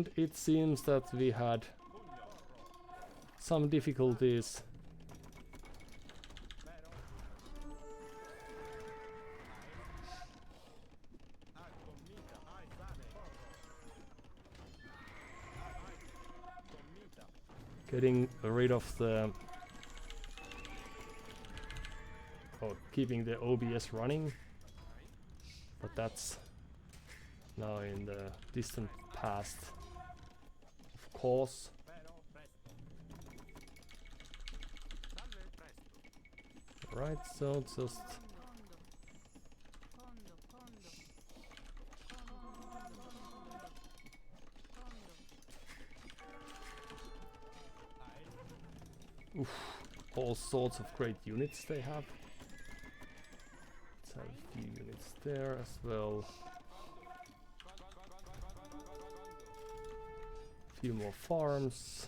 And it seems that we had some difficulties getting rid of the or keeping the OBS running, but that's now in the distant past, of course. Right, so just oof, all sorts of great units they have. Let's have a few units there as well. A few more farms.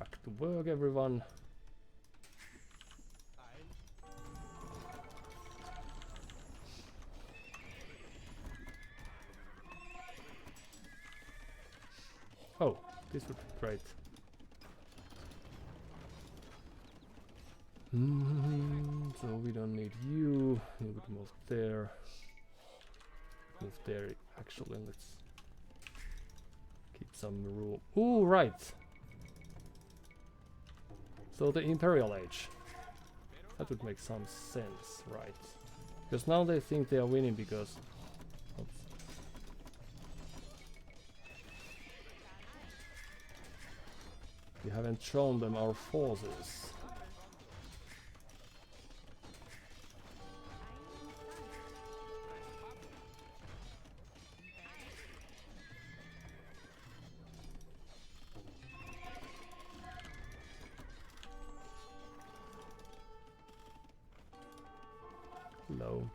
Back to work, everyone. Oh, this would be great. So we don't need you. You would move there. Move there. Actually, let's keep some room. Ooh, right. So the Imperial Age. That would make some sense, right? Because now they think they are winning because. Oops. We haven't shown them our forces. Hello.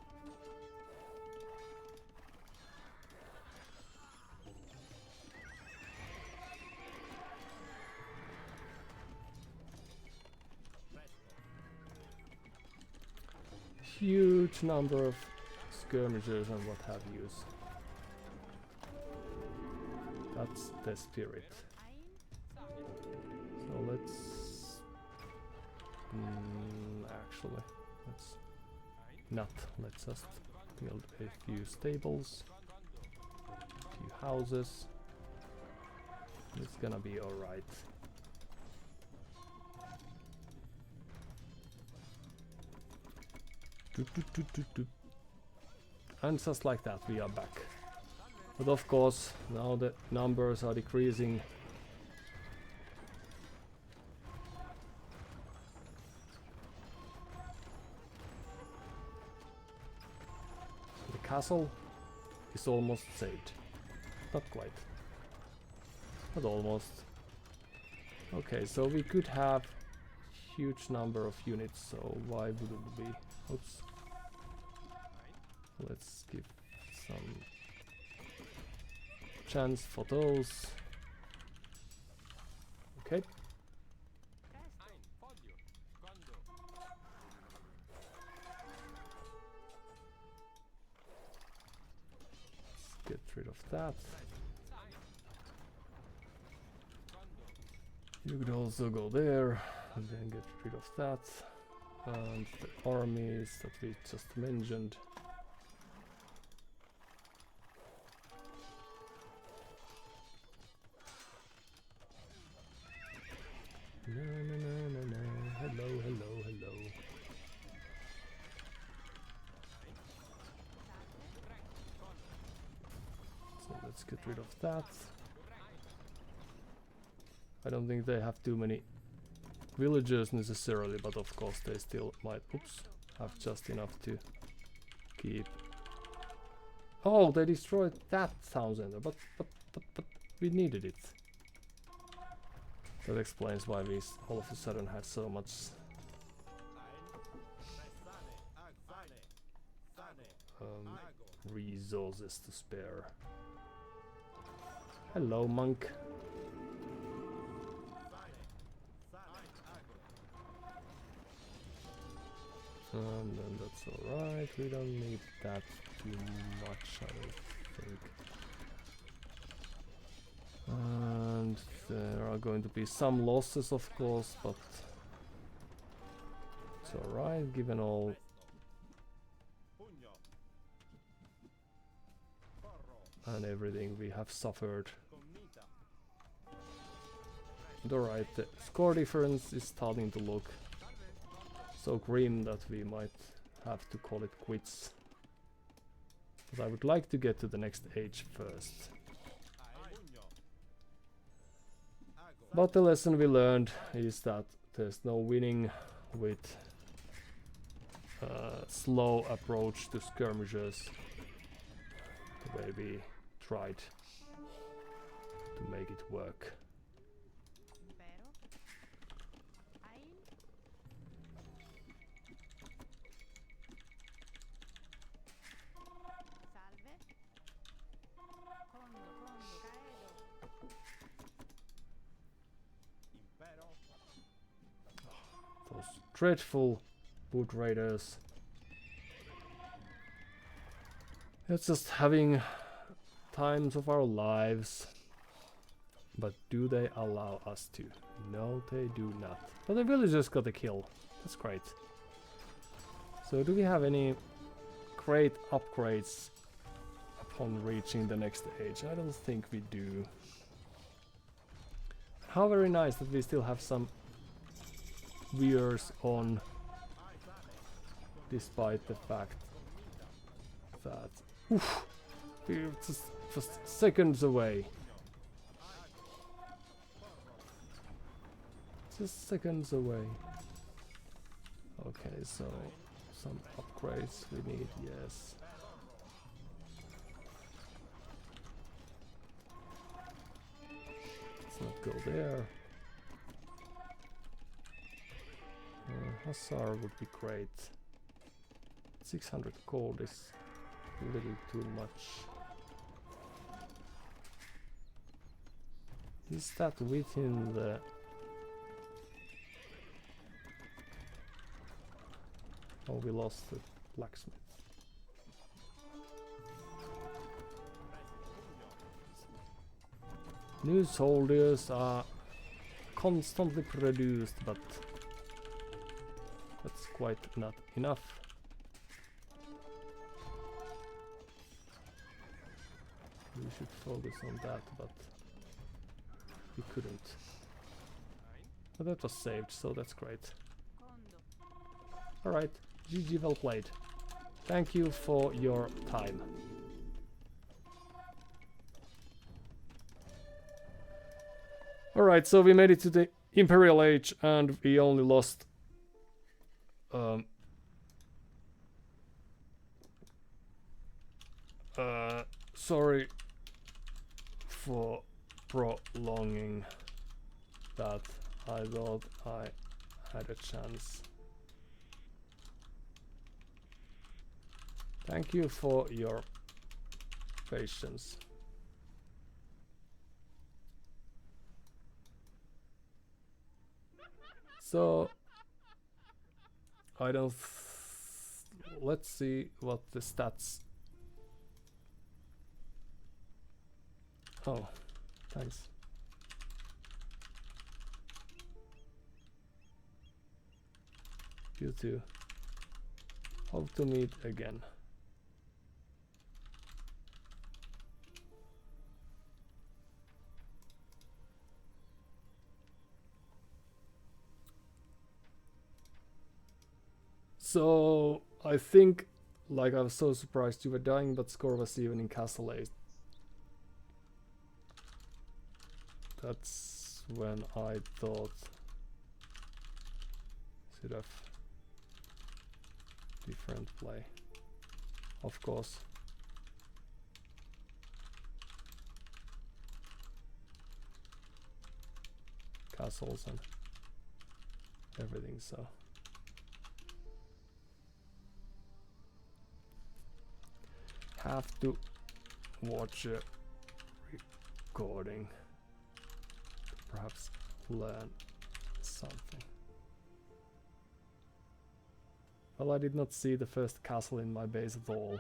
Huge number of skirmishers and what have yous. That's the spirit. So let's actually let's not. Let's just build a few stables, a few houses. It's gonna be all right. And just like that we are back. But of course now the numbers are decreasing. The castle is almost saved. Not quite. But almost. Okay, so we could have huge number of units, so why wouldn't we? Oops. Let's give some chance for those. Okay. Let's get rid of that. You could also go there and then get rid of that. And the armies that we just mentioned. No, no, no, no, no. Hello, hello, hello. So let's get rid of that. I don't think they have too many villagers necessarily, but of course they still might, oops, have just enough to keep. Oh, they destroyed that town center, but we needed it. That explains why we all of a sudden had so much resources to spare. Hello, monk. And then that's alright, we don't need that too much, I don't think. are going to be some losses, of course, but it's alright given all. And everything we have suffered. And alright, the score difference is starting to look so grim that we might have to call it quits. But I would like to get to the next age first. But the lesson we learned is that there's no winning with slow approach to skirmishers, the way we tried to make it work. Those dreadful wood raiders. It's just having times of our lives. But do they allow us to? No, they do not. But the villagers got a kill. That's great. So do we have any great upgrades upon reaching the next age? I don't think we do. How very nice that we still have some viewers on, despite the fact that we're just seconds away. Just seconds away. Okay, so some upgrades we need, yes. Let's not go there. Hussar would be great. 600 gold is a little too much. Is that within the... Oh, we lost the blacksmith. New soldiers are constantly produced, but that's quite not enough. We should focus on that, but we couldn't. But that was saved, so that's great. Alright, GG, well played. Thank you for your time. Alright, so we made it to the Imperial Age and we only lost sorry for prolonging that. I thought I had a chance. Thank you for your patience. So I don't. Let's see what the stats. Oh, thanks. You too. Hope to meet again. So I think, like, I was so surprised you were dying, but score was even in Castle 8. That's when I thought should have different play. Of course. Castles and everything, so. Have to watch a recording to perhaps learn something. Well, I did not see the first castle in my base at all.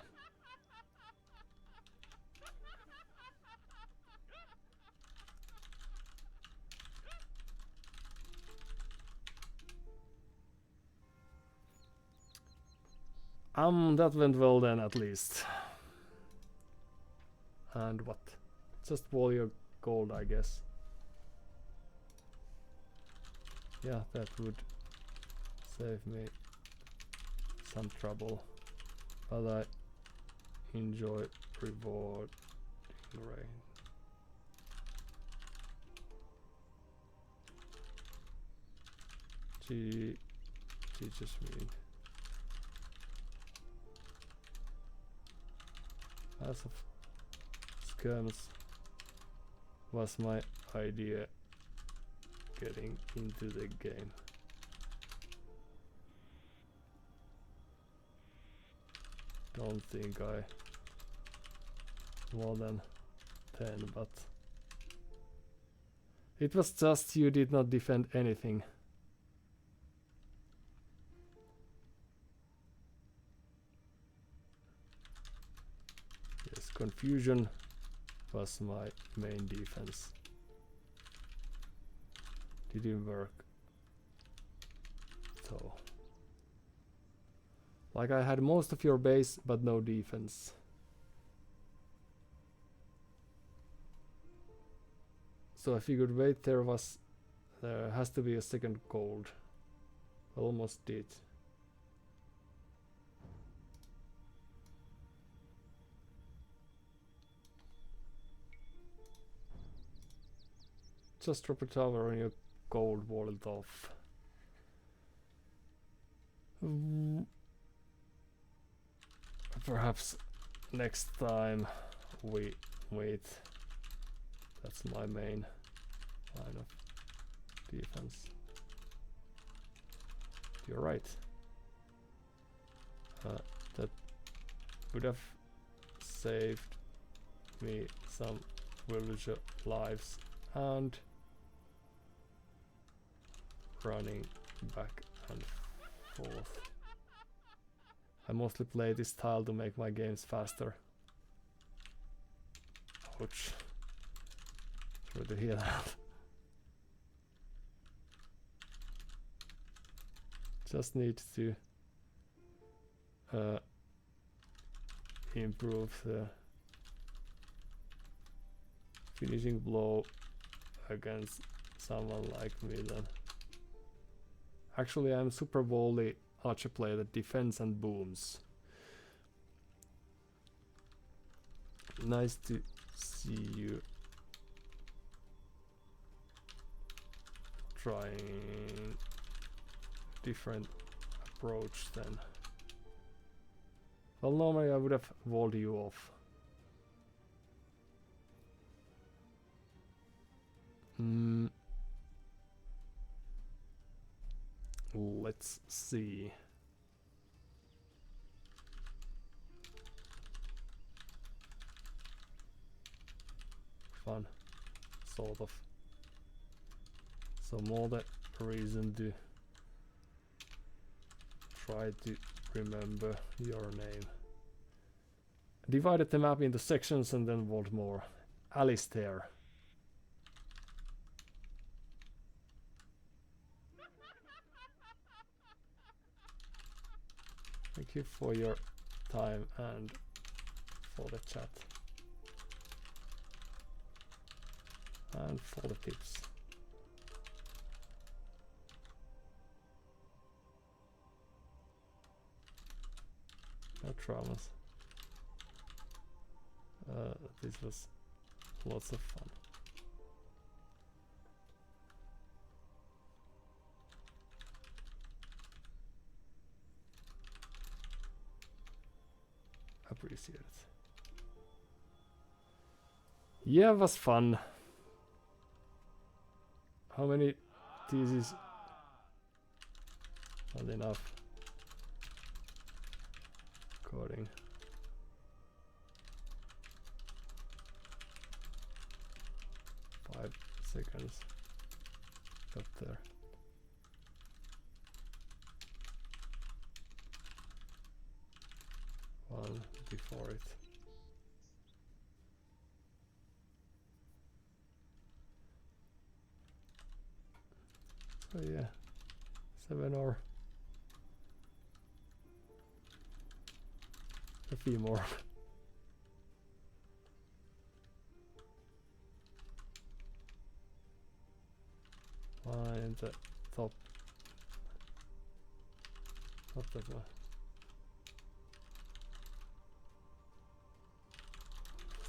That went well then, at least. And what? Just warrior gold, I guess. Yeah, that would save me some trouble. But I enjoy reward rain. She teaches me. As of skirms was my idea getting into the game. Don't think I more than 10, but it was just you did not defend anything. Yes, confusion was my main defense. Didn't work. So, like I had most of your base, but no defense. So I figured wait, there has to be a second gold. Almost did. Just drop a tower on your gold walled off. Perhaps next time we wait. That's my main line of defense. You're right. That would have saved me some villager lives and running back and forth. I mostly play this tile to make my games faster. Ouch. Try to hear that. Just need to improve the finishing blow against someone like me then. Actually, I'm super volley archer player that defends and booms. Nice to see you trying different approach then. Well, normally I would have walled you off. Let's see. Fun, sort of. So more the reason to try to remember your name. Divided the map into sections and then walled more. Alistair. Thank you for your time and for the chat. And for the tips. No traumas. This was lots of fun. Appreciate it. Yeah, it was fun. How many theses? Not enough. Coding. Seconds. Up there. One before it. So yeah, 7 or a few more. Find the top of the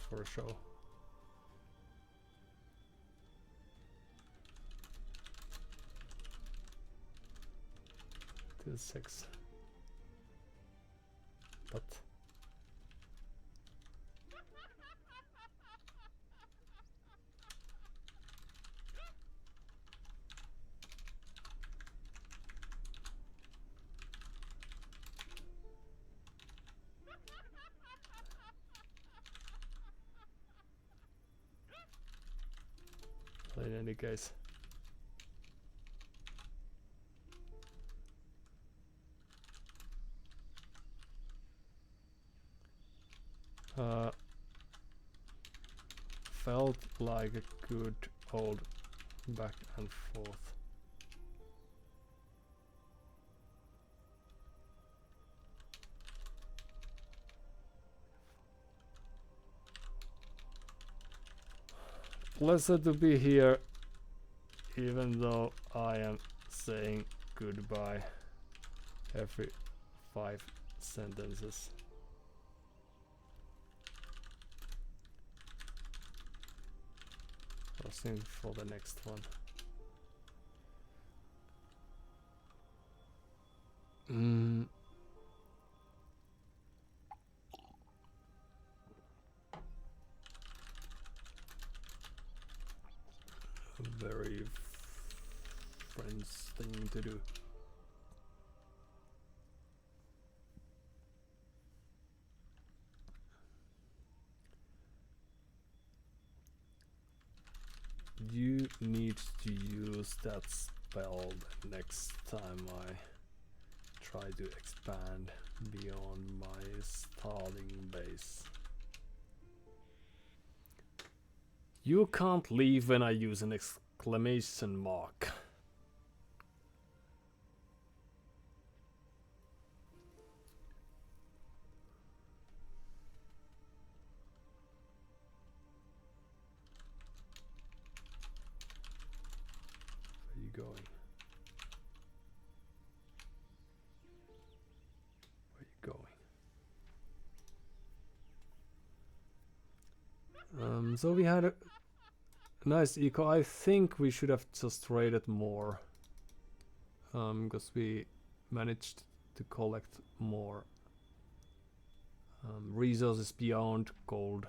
for a show. Till 6. But in any case, felt like a good old back and forth. Pleasure to be here, even though I am saying goodbye every 5 sentences. Crossing for the next one. A very French thing to do. You need to use that spell the next time I try to expand beyond my starting base. You can't leave when I use an exclamation mark. Where are you going? Where are you going? So we had a nice eco. I think we should have just traded more, because we managed to collect more resources beyond gold,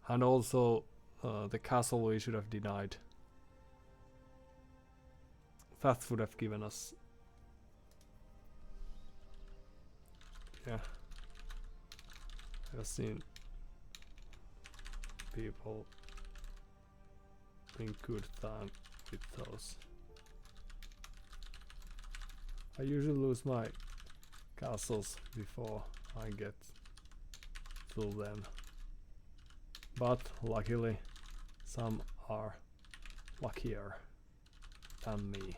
and also the castle we should have denied. That would have given us, yeah, I've seen people in good time with those. I usually lose my castles before I get to them, but luckily some are luckier than me.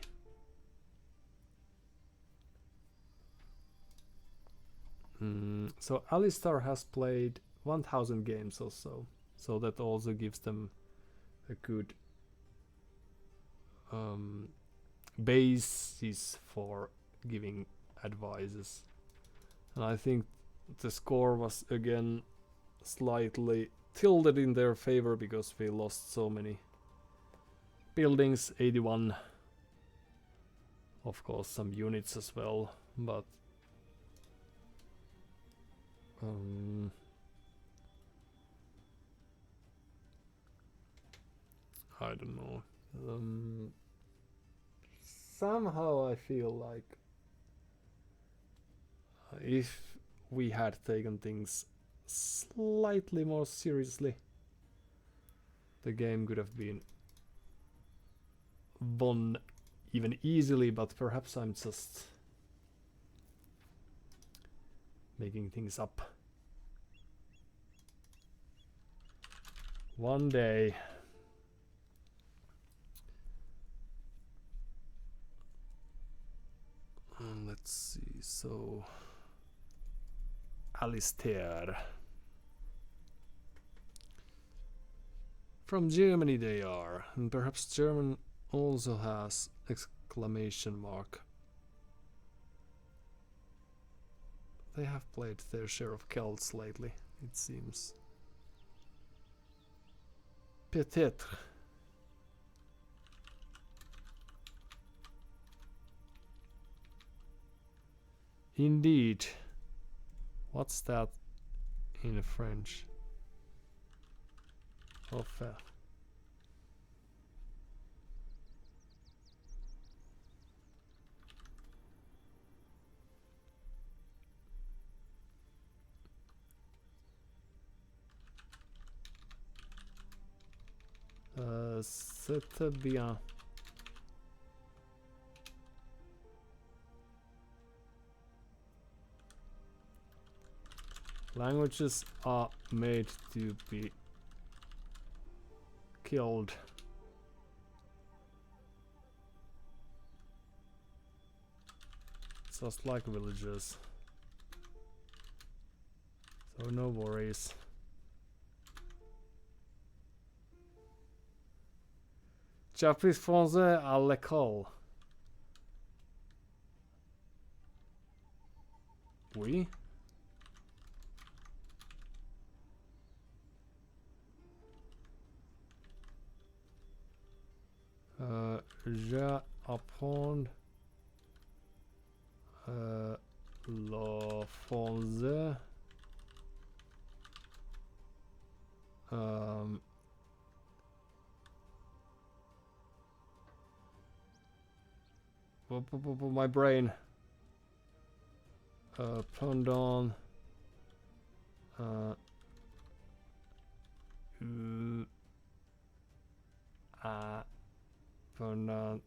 So Alistar has played 1000 games or so, so that also gives them a good basis for giving advices. And I think the score was again slightly tilted in their favor because we lost so many buildings, 81, of course some units as well, but I don't know. Somehow I feel like if we had taken things slightly more seriously, the game could have been won even easily, but perhaps I'm just making things up. One day. Let's see, so Alistair. From Germany they are, and perhaps German also has exclamation mark. They have played their share of Celts lately, it seems. Peut-être. Indeed. What's that in French? Offer. C'est bien. Languages are made to be killed. Just like villagers. So no worries. J'apprends français à l'école. Oui. J'apprends le français my brain pendant pendant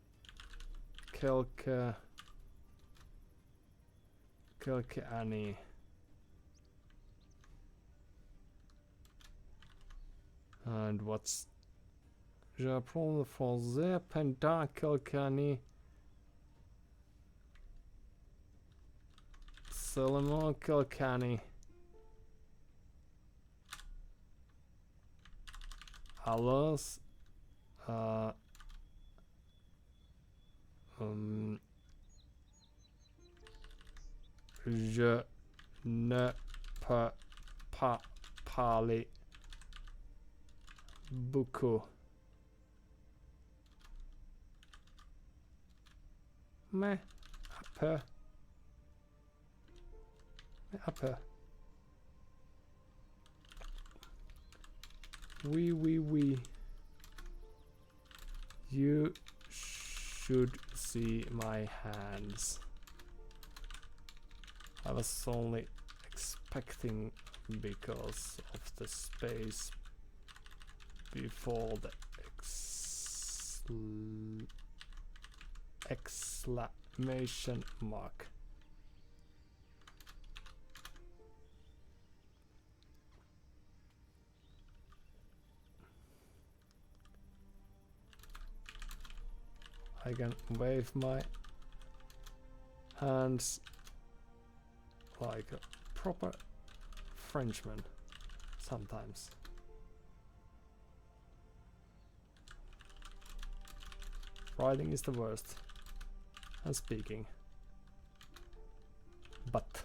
quelques années. And what's j'apprends le français pendant quelques années. Seulement quelques années. Alors, je ne peux pas parler beaucoup. Mais un peu. Oui. You should see my hands. I was only expecting because of the space before the exclamation mark. I can wave my hands like a proper Frenchman sometimes. Writing is the worst, and speaking. But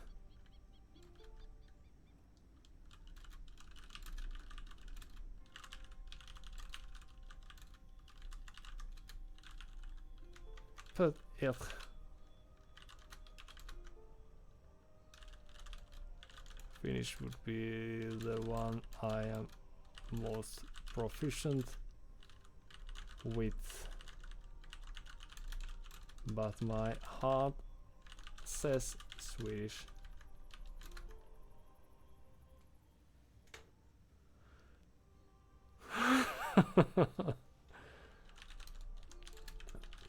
Finnish would be the one I am most proficient with, but my heart says Swedish.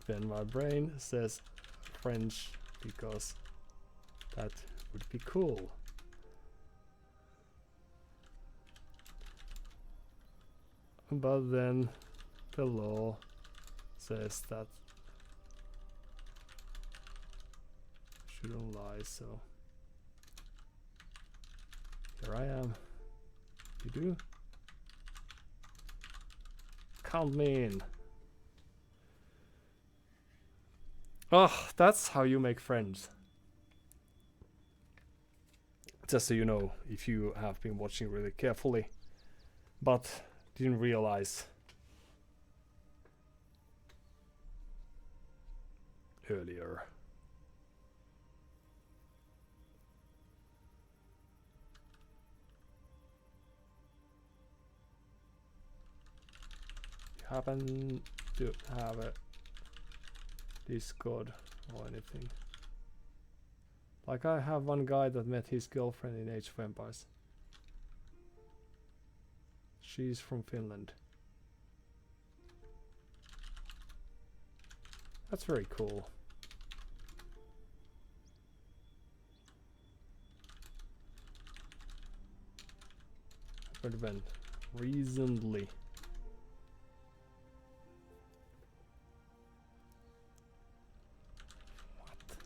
Then my brain says French because that would be cool. But then the law says that shouldn't lie, so Here I am. You do? Count me in. Oh, that's how you make friends. Just so you know, if you have been watching really carefully, but didn't realize earlier. You happen to have a Discord or anything. Like I have one guy that met his girlfriend in Age of Empires. She's from Finland. That's very cool. Happened when recently. What?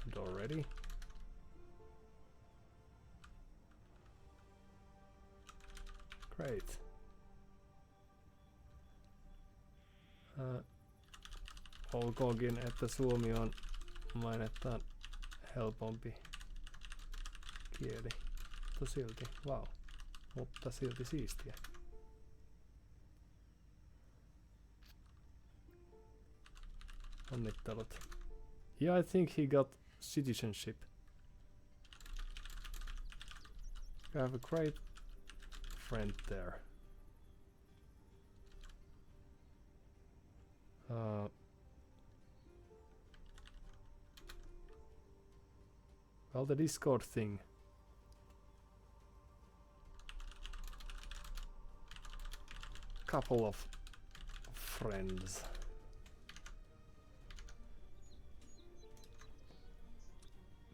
And already? Great. Olkoonkin, että suomi on mainittaan helpompi kieli. Mutta silti, wow. Mutta silti siistiä. Onnittelut. Yeah, I think he got citizenship. I have a great friend there. Well, the Discord thing. Couple of friends.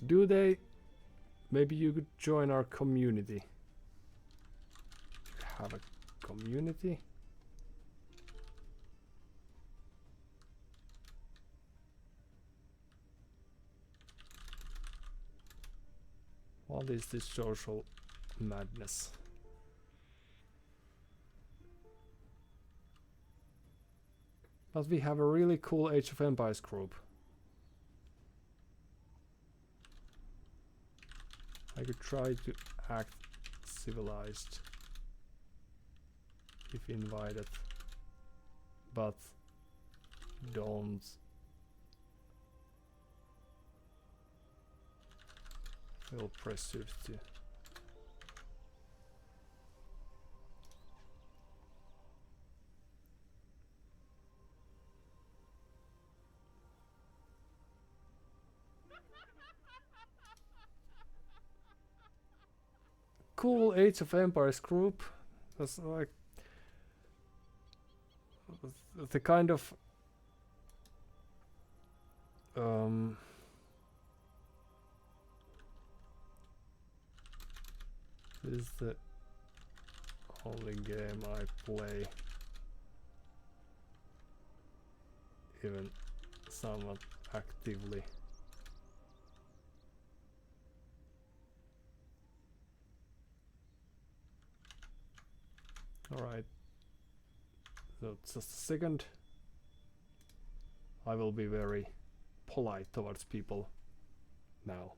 Do they? Maybe you could join our community. Have a community? What is this social madness? But we have a really cool Age of Empires group. I could try to act civilized if invited, but don't feel pressured to. Cool Age of Empires group. That's like the kind of this is the only game I play even somewhat actively. Alright, so just a second. I will be very polite towards people now.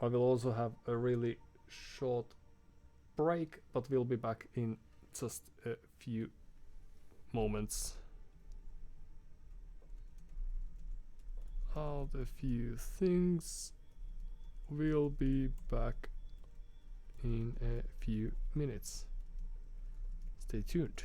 I will also have a really short break, but we'll be back in just a few moments. Out a few things. We'll be back in a few minutes. Stay tuned.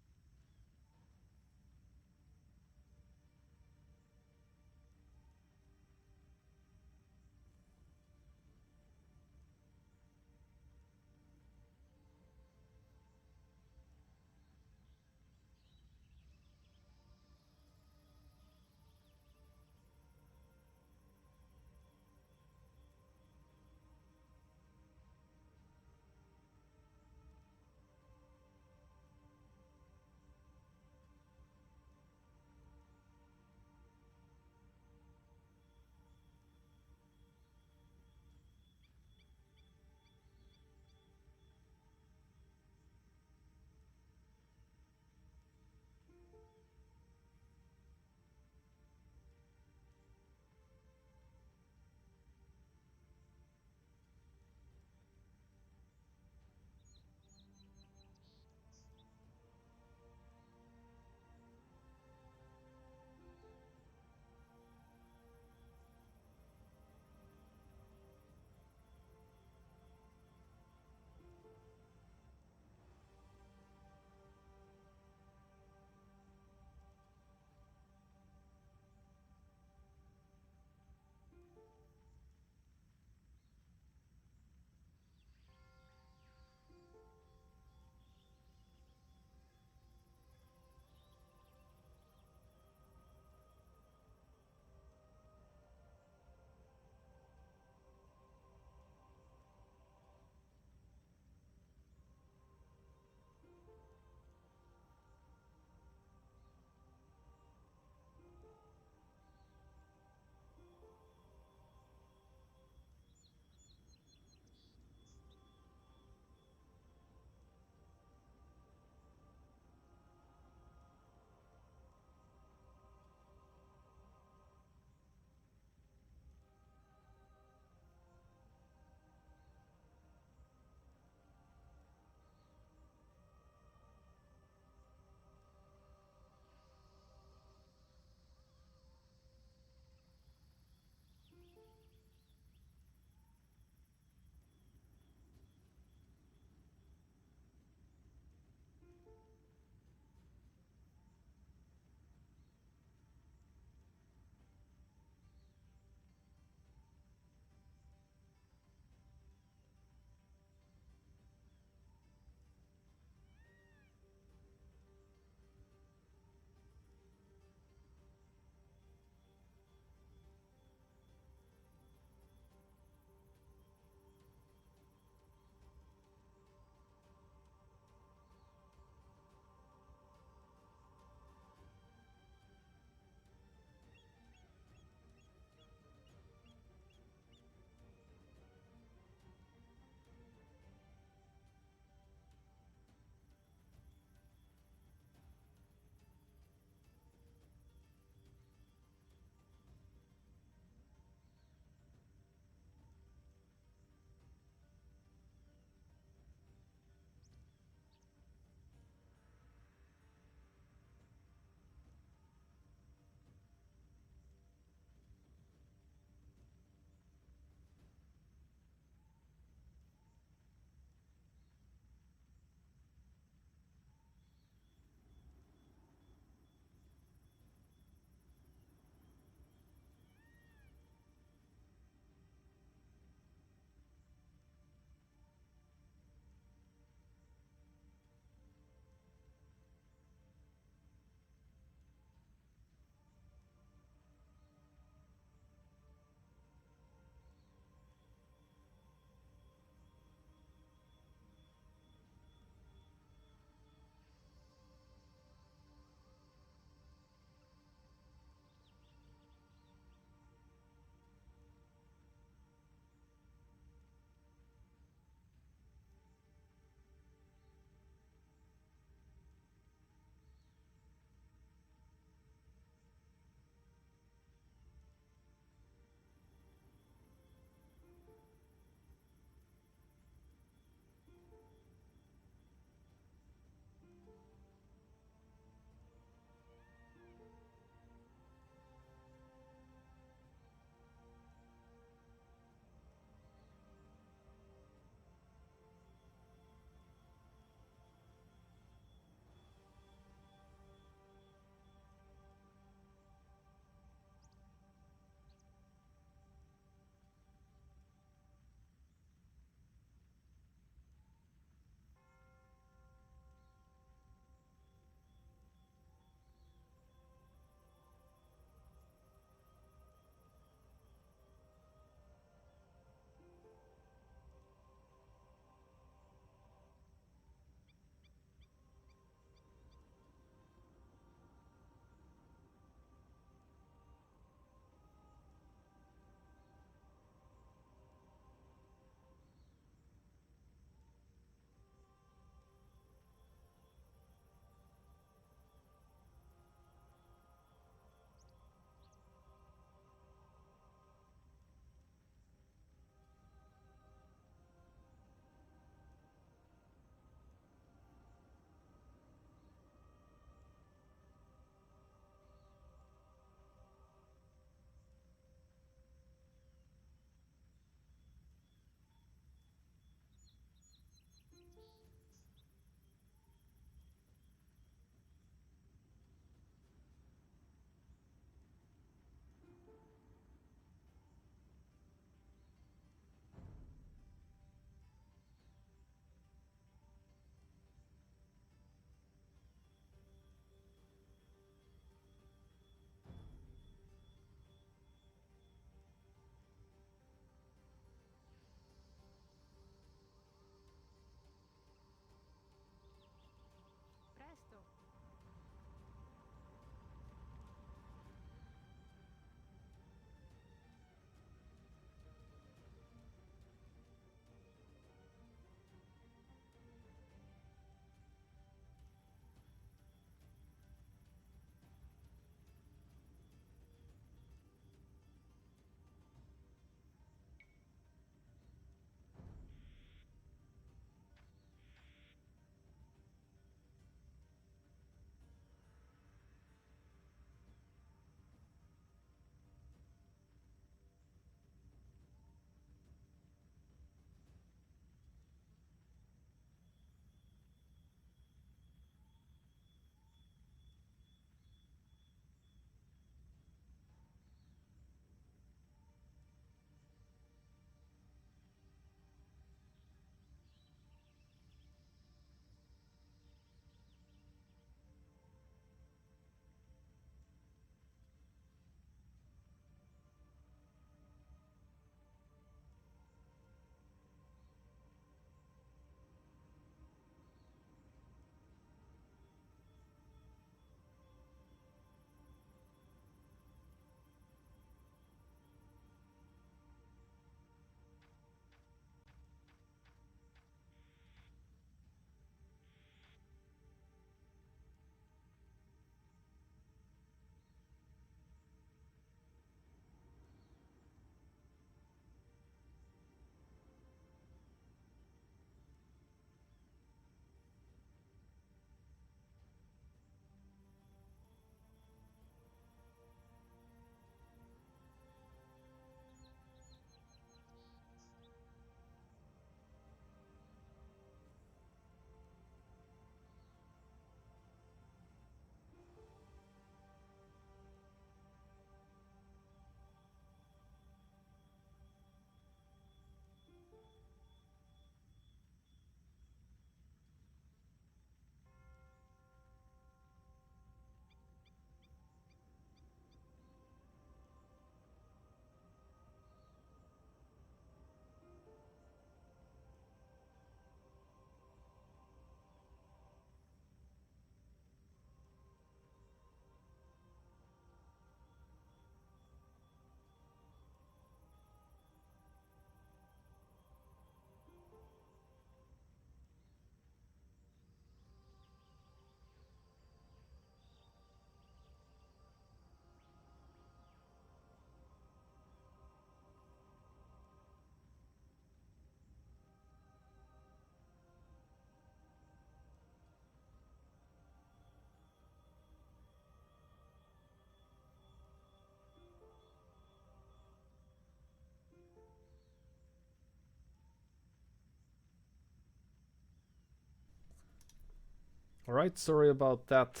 Alright, sorry about that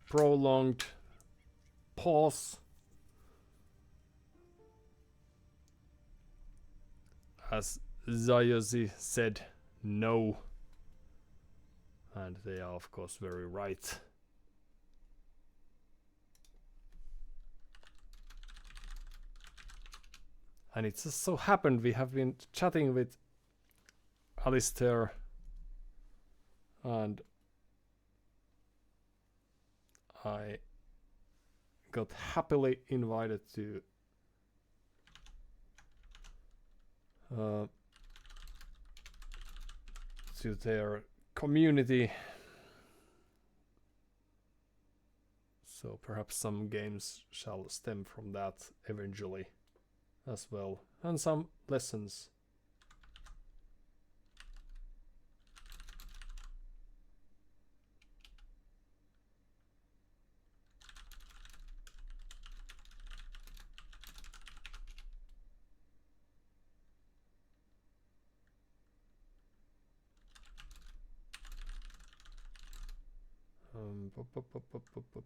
prolonged pause. As Zayosi said, no. And they are of course very right. And it just so happened we have been chatting with Alistair and I got happily invited to their community. So perhaps some games shall stem from that eventually as well. And some lessons. Pop, pop, pop, pop, pop.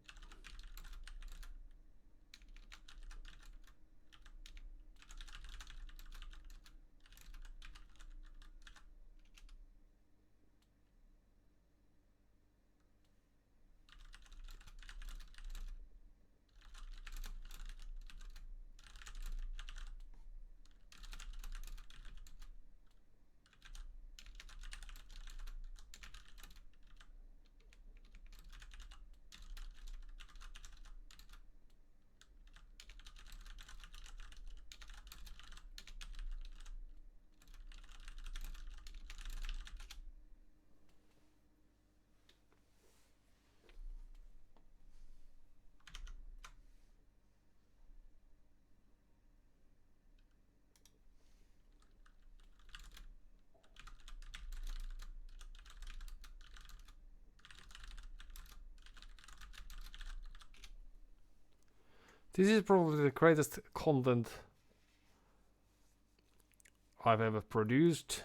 This is probably the greatest content I've ever produced.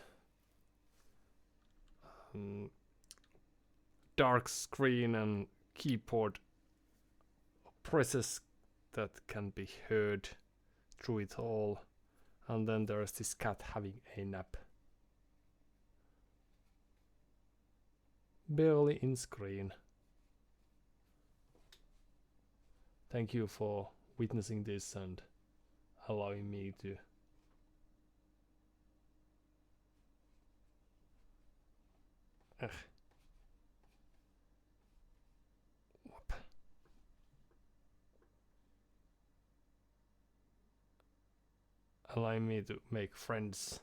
Dark screen and keyboard presses that can be heard through it all. And then there's this cat having a nap. Barely in screen. Thank you for witnessing this and allowing me to allowing me to make friends.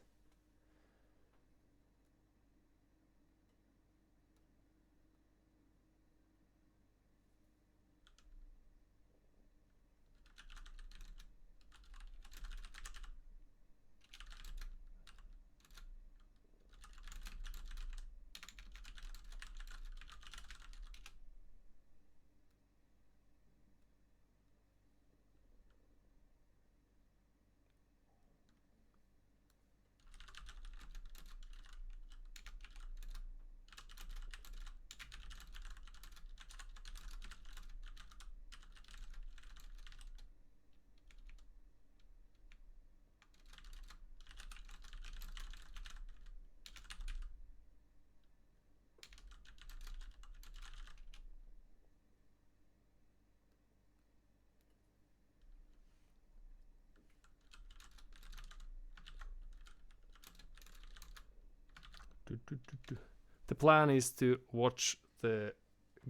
The plan is to watch the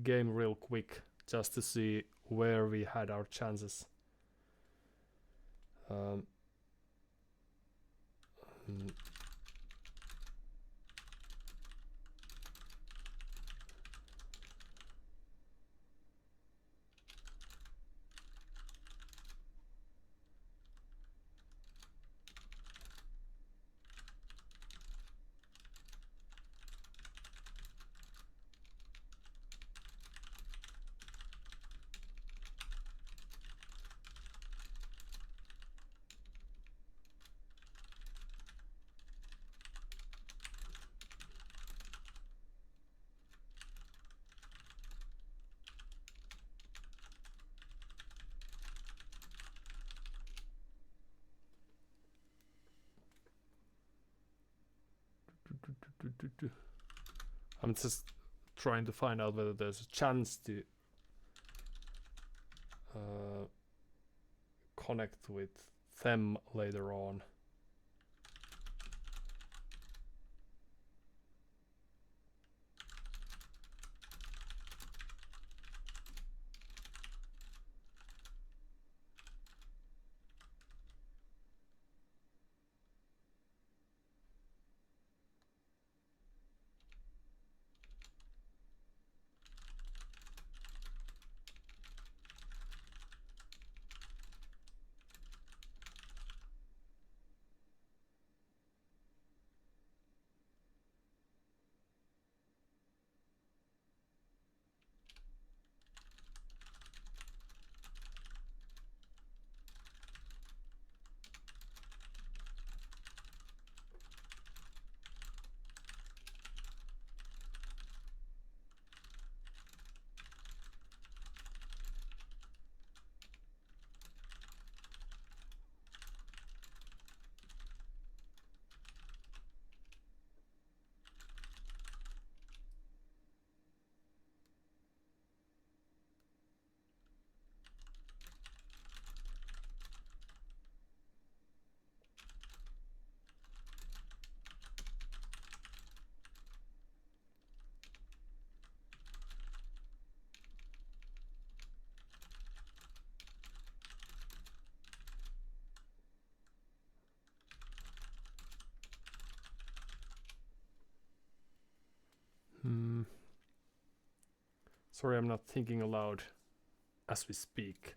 game real quick just to see where we had our chances. I'm just trying to find out whether there's a chance to connect with them later on. Sorry, I'm not thinking aloud as we speak.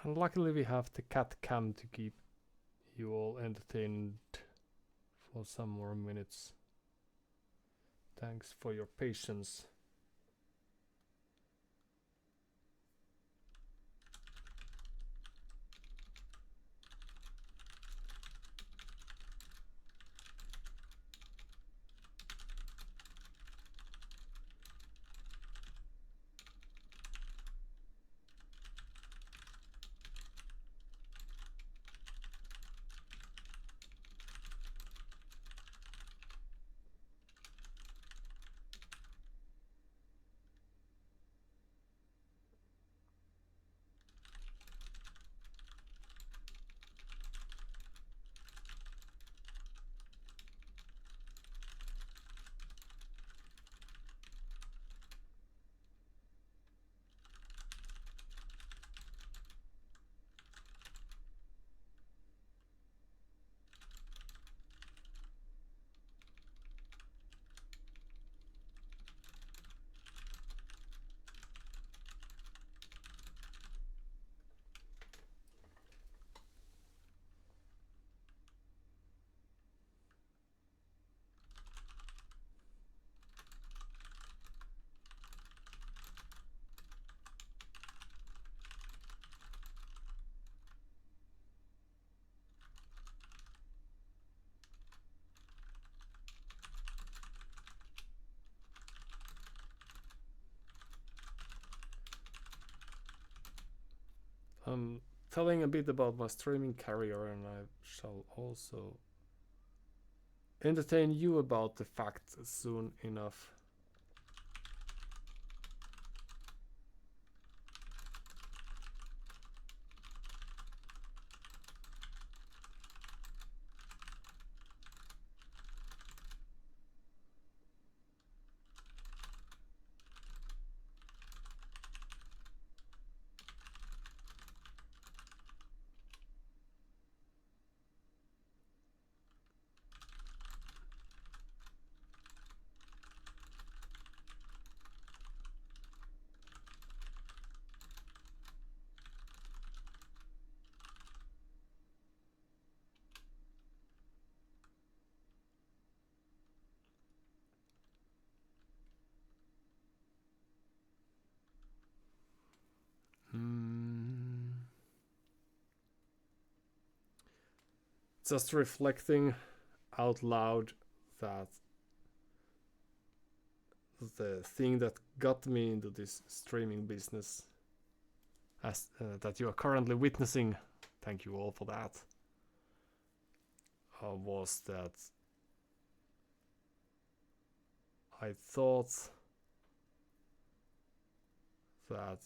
Luckily we have the cat cam to keep you all entertained for some more minutes. Thanks for your patience. I'm telling a bit about my streaming career, and I shall also entertain you about the fact soon enough. Just reflecting out loud that the thing that got me into this streaming business, as that you are currently witnessing, thank you all for that, was that I thought that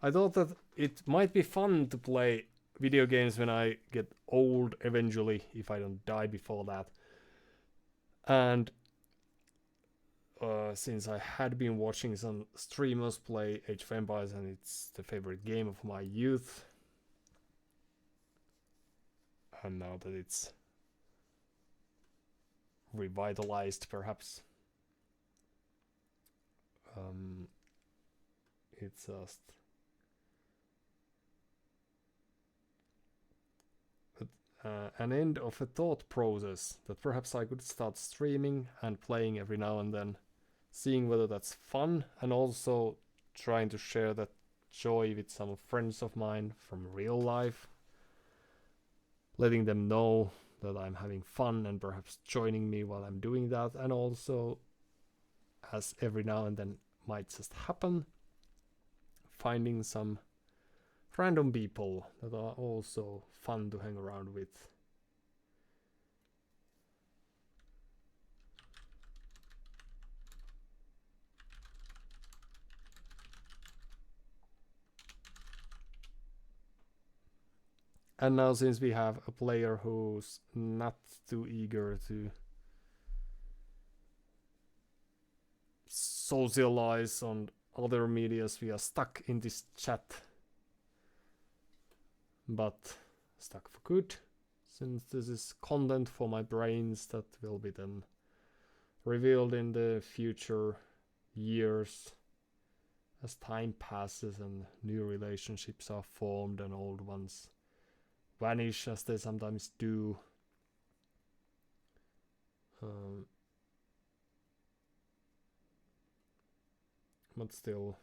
I thought that it might be fun to play video games when I get old eventually, if I don't die before that. And since I had been watching some streamers play Age of Empires, and it's the favorite game of my youth, and now that it's revitalized, perhaps, it's just an end of a thought process that perhaps I could start streaming and playing every now and then, seeing whether that's fun, and also trying to share that joy with some friends of mine from real life, letting them know that I'm having fun and perhaps joining me while I'm doing that, and also, as every now and then might just happen, finding some random people that are also fun to hang around with. And now, since we have a player who's not too eager to socialize on other medias, we are stuck in this chat. But stuck for good, since this is content for my brains that will be then revealed in the future years as time passes and new relationships are formed and old ones vanish, as they sometimes do. But still,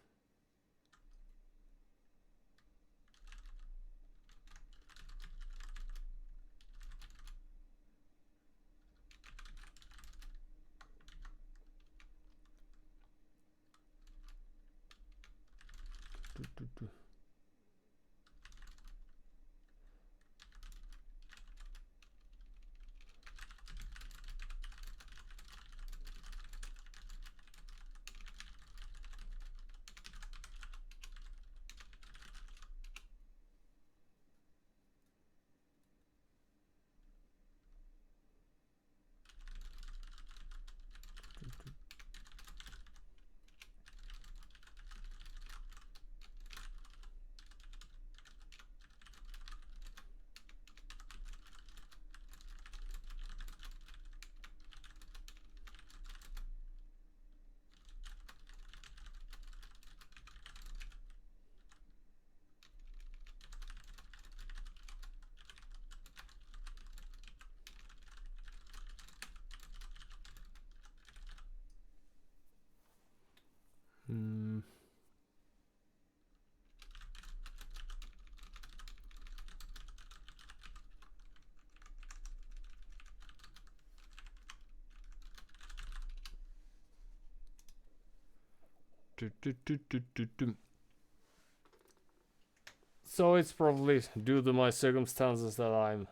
So it's probably due to my circumstances that I'm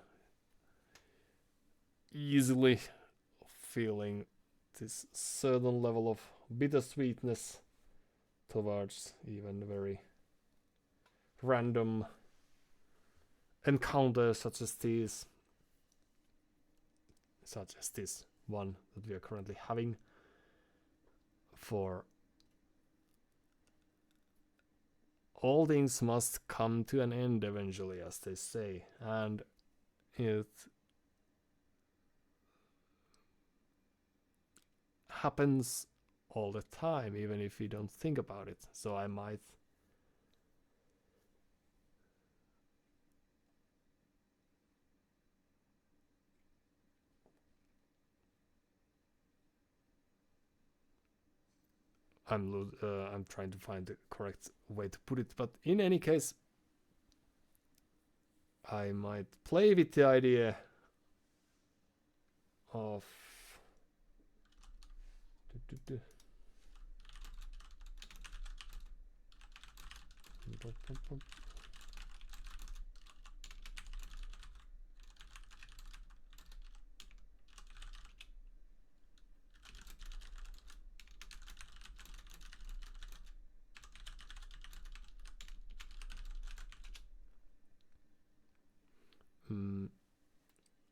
easily feeling this certain level of bittersweetness towards even very random encounters such as this one that we are currently having. For all things must come to an end eventually, as they say, and it happens all the time, even if we don't think about it. So I'm trying to find the correct way to put it, but in any case, I might play with the idea of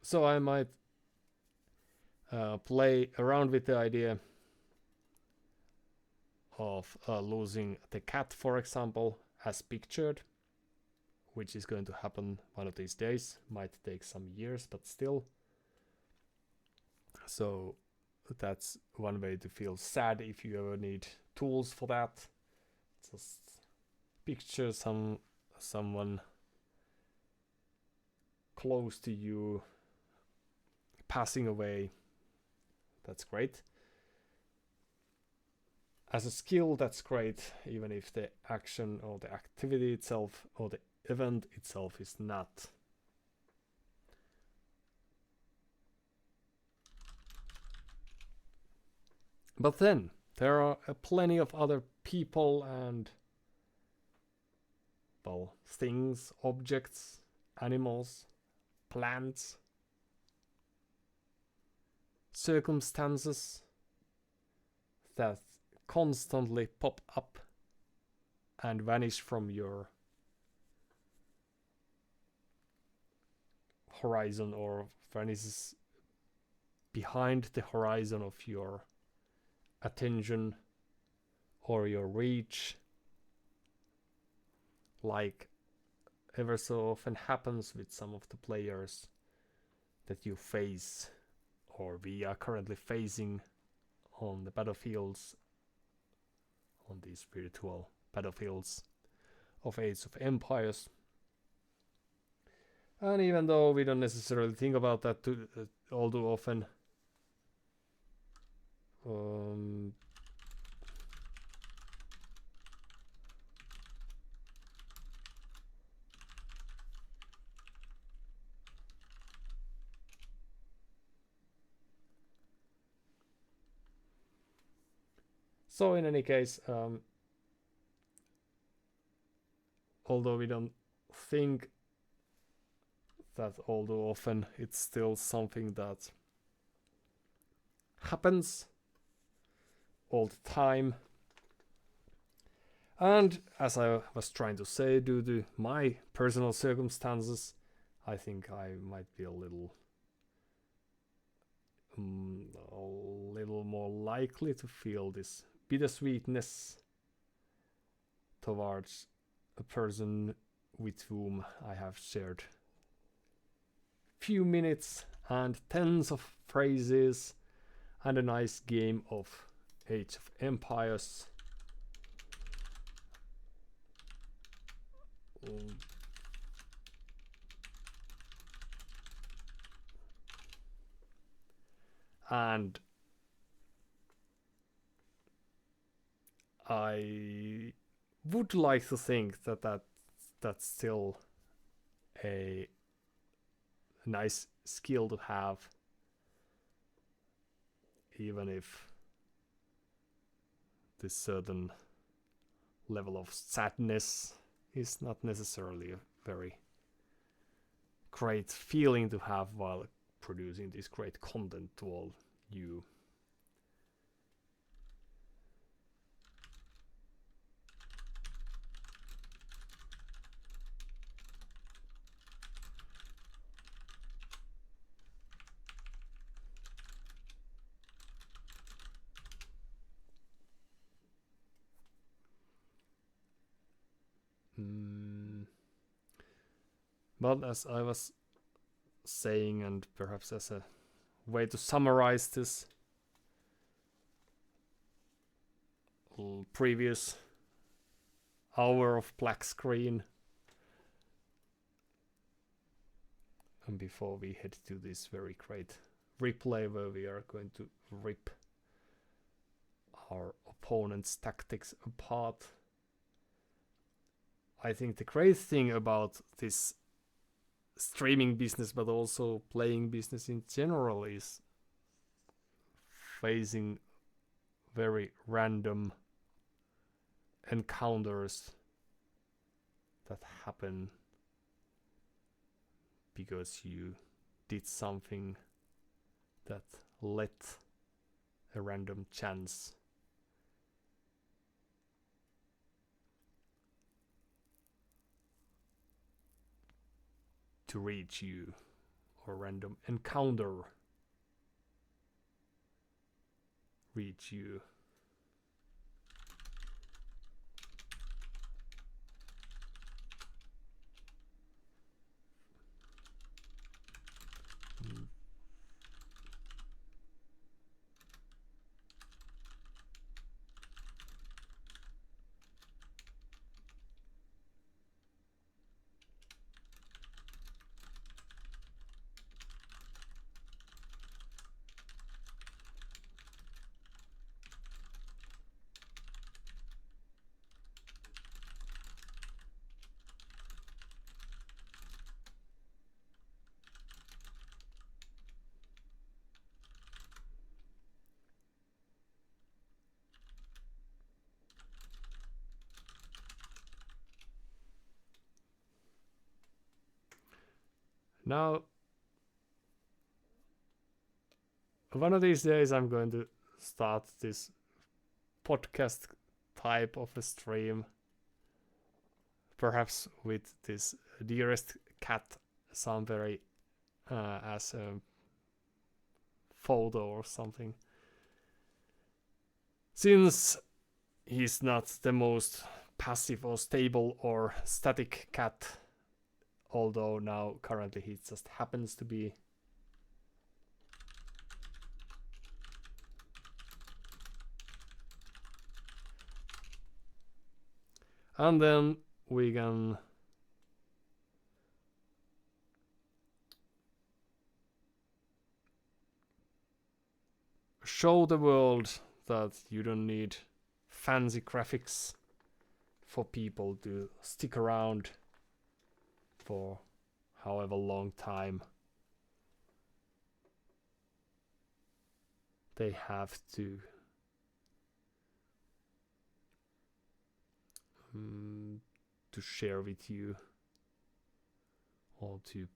so I might play around with the idea of losing the cat, for example, as pictured, which is going to happen one of these days. Might take some years, but still. So that's one way to feel sad if you ever need tools for that. Just picture someone close to you passing away. That's great. As a skill, that's great, even if the action or the activity itself or the event itself is not. But then there are plenty of other people and, well, things, objects, animals, plants, circumstances that constantly pop up and vanish from your horizon, or vanishes behind the horizon of your attention or your reach, like ever so often happens with some of the players that you face, or we are currently facing on the battlefields, on these virtual battlefields of Age of Empires. And even though we don't necessarily think about that all too often, so in any case, although we don't think that all too often, it's still something that happens all the time. And as I was trying to say, due to my personal circumstances, I think I might be a little more likely to feel this bittersweetness towards a person with whom I have shared few minutes and tens of phrases and a nice game of Age of Empires. And I would like to think that's still a nice skill to have, even if this certain level of sadness is not necessarily a very great feeling to have while producing this great content to all you. But as I was saying, and perhaps as a way to summarize this previous hour of black screen, and before we head to this very great replay where we are going to rip our opponent's tactics apart, I think the great thing about this streaming business, but also playing business in general, is facing very random encounters that happen because you did something that let a random chance to reach you, or random encounter reach you. Now, one of these days I'm going to start this podcast type of a stream, perhaps with this dearest cat some very as a photo or something, since he's not the most passive or stable or static cat, although now currently he just happens to be. And then we can show the world that you don't need fancy graphics for people to stick around for however long time they have to share with you, or to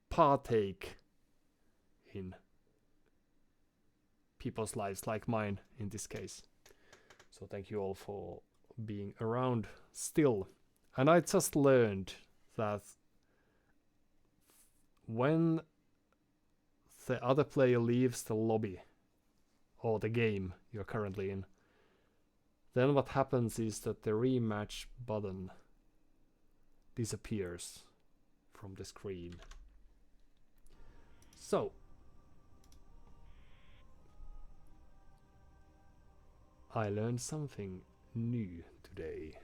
partake in people's lives like mine in this case. So thank you all for being around still. And I just learned that when the other player leaves the lobby or the game you're currently in, then what happens is that the rematch button disappears from the screen. So I learned something new today,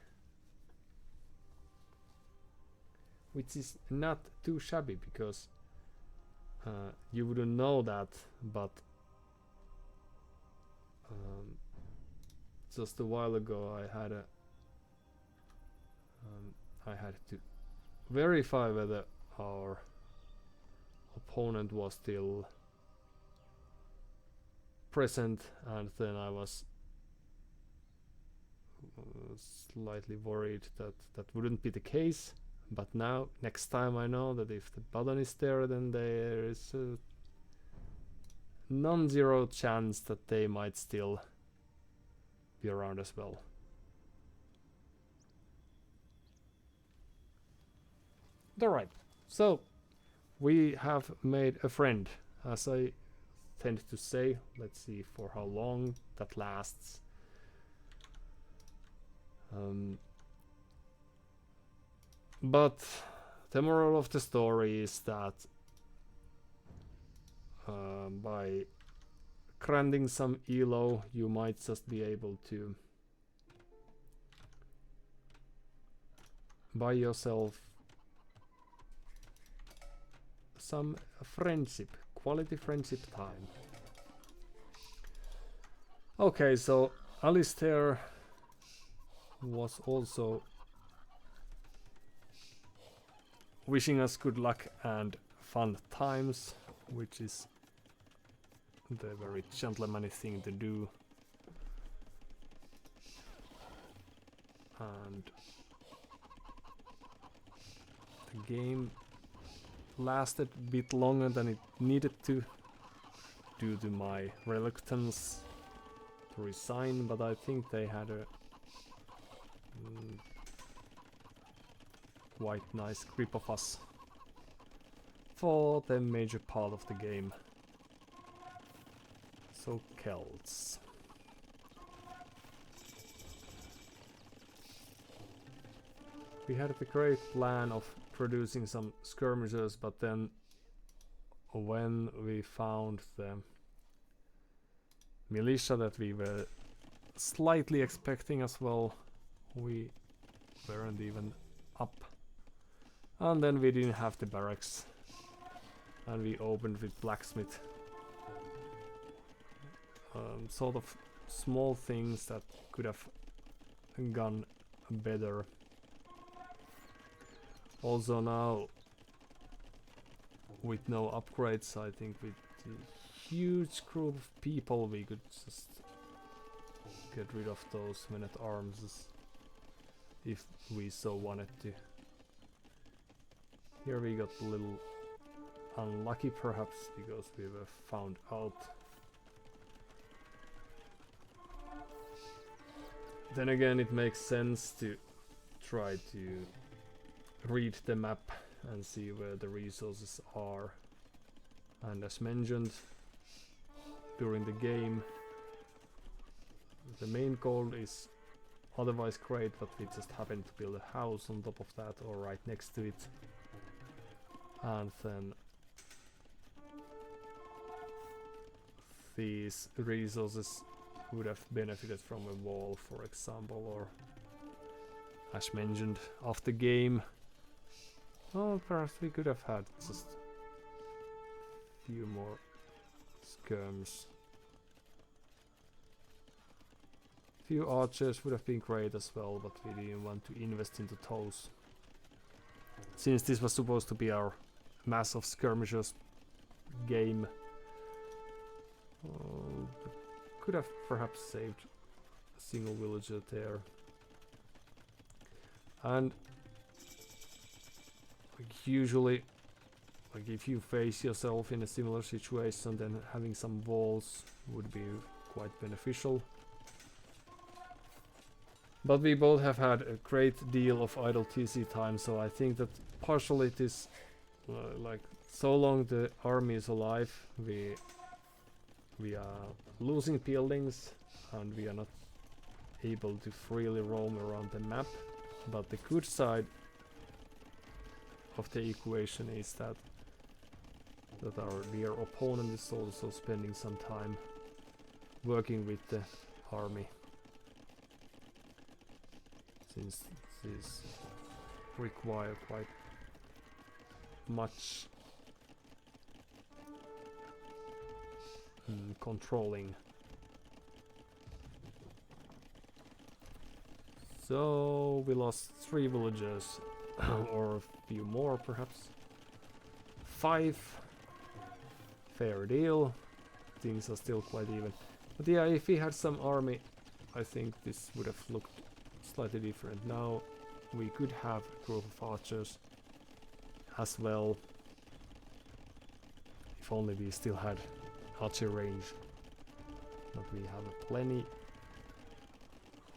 which is not too shabby, because you wouldn't know that, but just a while ago I had to verify whether our opponent was still present, and then I was slightly worried that that wouldn't be the case. But now, next time I know that if the button is there, then there is a non-zero chance that they might still be around as well. Alright, so we have made a friend, as I tend to say. Let's see for how long that lasts. But the moral of the story is that by granting some elo, you might just be able to buy yourself some friendship, quality friendship time. Okay, so Alistair was also wishing us good luck and fun times, which is the very gentlemanly thing to do. And the game lasted a bit longer than it needed to due to my reluctance to resign, but I think they had a quite nice grip of us for the major part of the game. So Celts. We had the great plan of producing some skirmishers, but then when we found the militia that we were slightly expecting as well, we weren't even up. And then we didn't have the barracks, and we opened with blacksmith. Sort of small things that could have gone better. Also now, with no upgrades, I think with a huge group of people we could just get rid of those men-at-arms if we so wanted to. Here we got a little unlucky perhaps because we were found out. Then again, it makes sense to try to read the map and see where the resources are. And as mentioned during the game, the main goal is otherwise great, but we just happen to build a house on top of that or right next to it. And then these resources would have benefited from a wall, for example, or as mentioned of the game. Oh, perhaps we could have had just a few more skirms. Few archers would have been great as well, but we didn't want to invest into those. Since this was supposed to be our Mass of Skirmishers game, could have perhaps saved a single villager there. And like usually, like if you face yourself in a similar situation, then having some walls would be quite beneficial. But we both have had a great deal of idle TC time, so I think that partially it is like so long the army is alive, we are losing buildings and we are not able to freely roam around the map. But the good side of the equation is that our dear opponent is also spending some time working with the army, since these require quite much controlling. So we lost 3 villagers or a few more perhaps. 5. Fair deal. Things are still quite even. But yeah, if we had some army, I think this would have looked slightly different. Now we could have a group of archers as well, if only we still had archer range. But we have plenty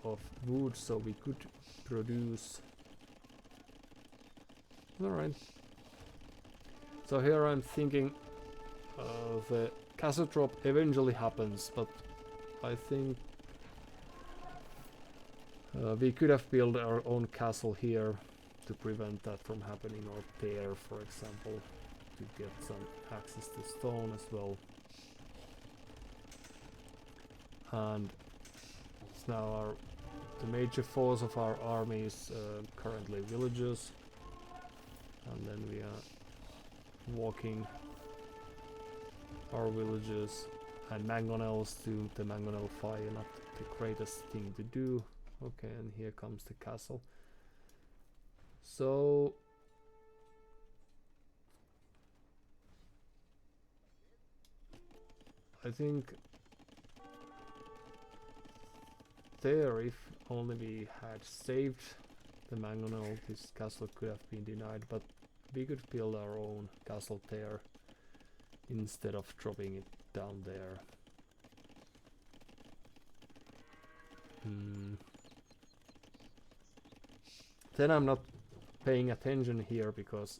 of wood, so we could produce. Alright. So here I'm thinking the castle drop eventually happens, but I think we could have built our own castle here to prevent that from happening, or there, for example, to get some access to stone as well. And it's now the major force of our army is currently villagers, and then we are walking our villagers and mangonels to the mangonel fire, not the greatest thing to do. Okay, and here comes the castle. So I think there, if only we had saved the mangonel, this castle could have been denied, but we could build our own castle there instead of dropping it down there. Then I'm not paying attention here because,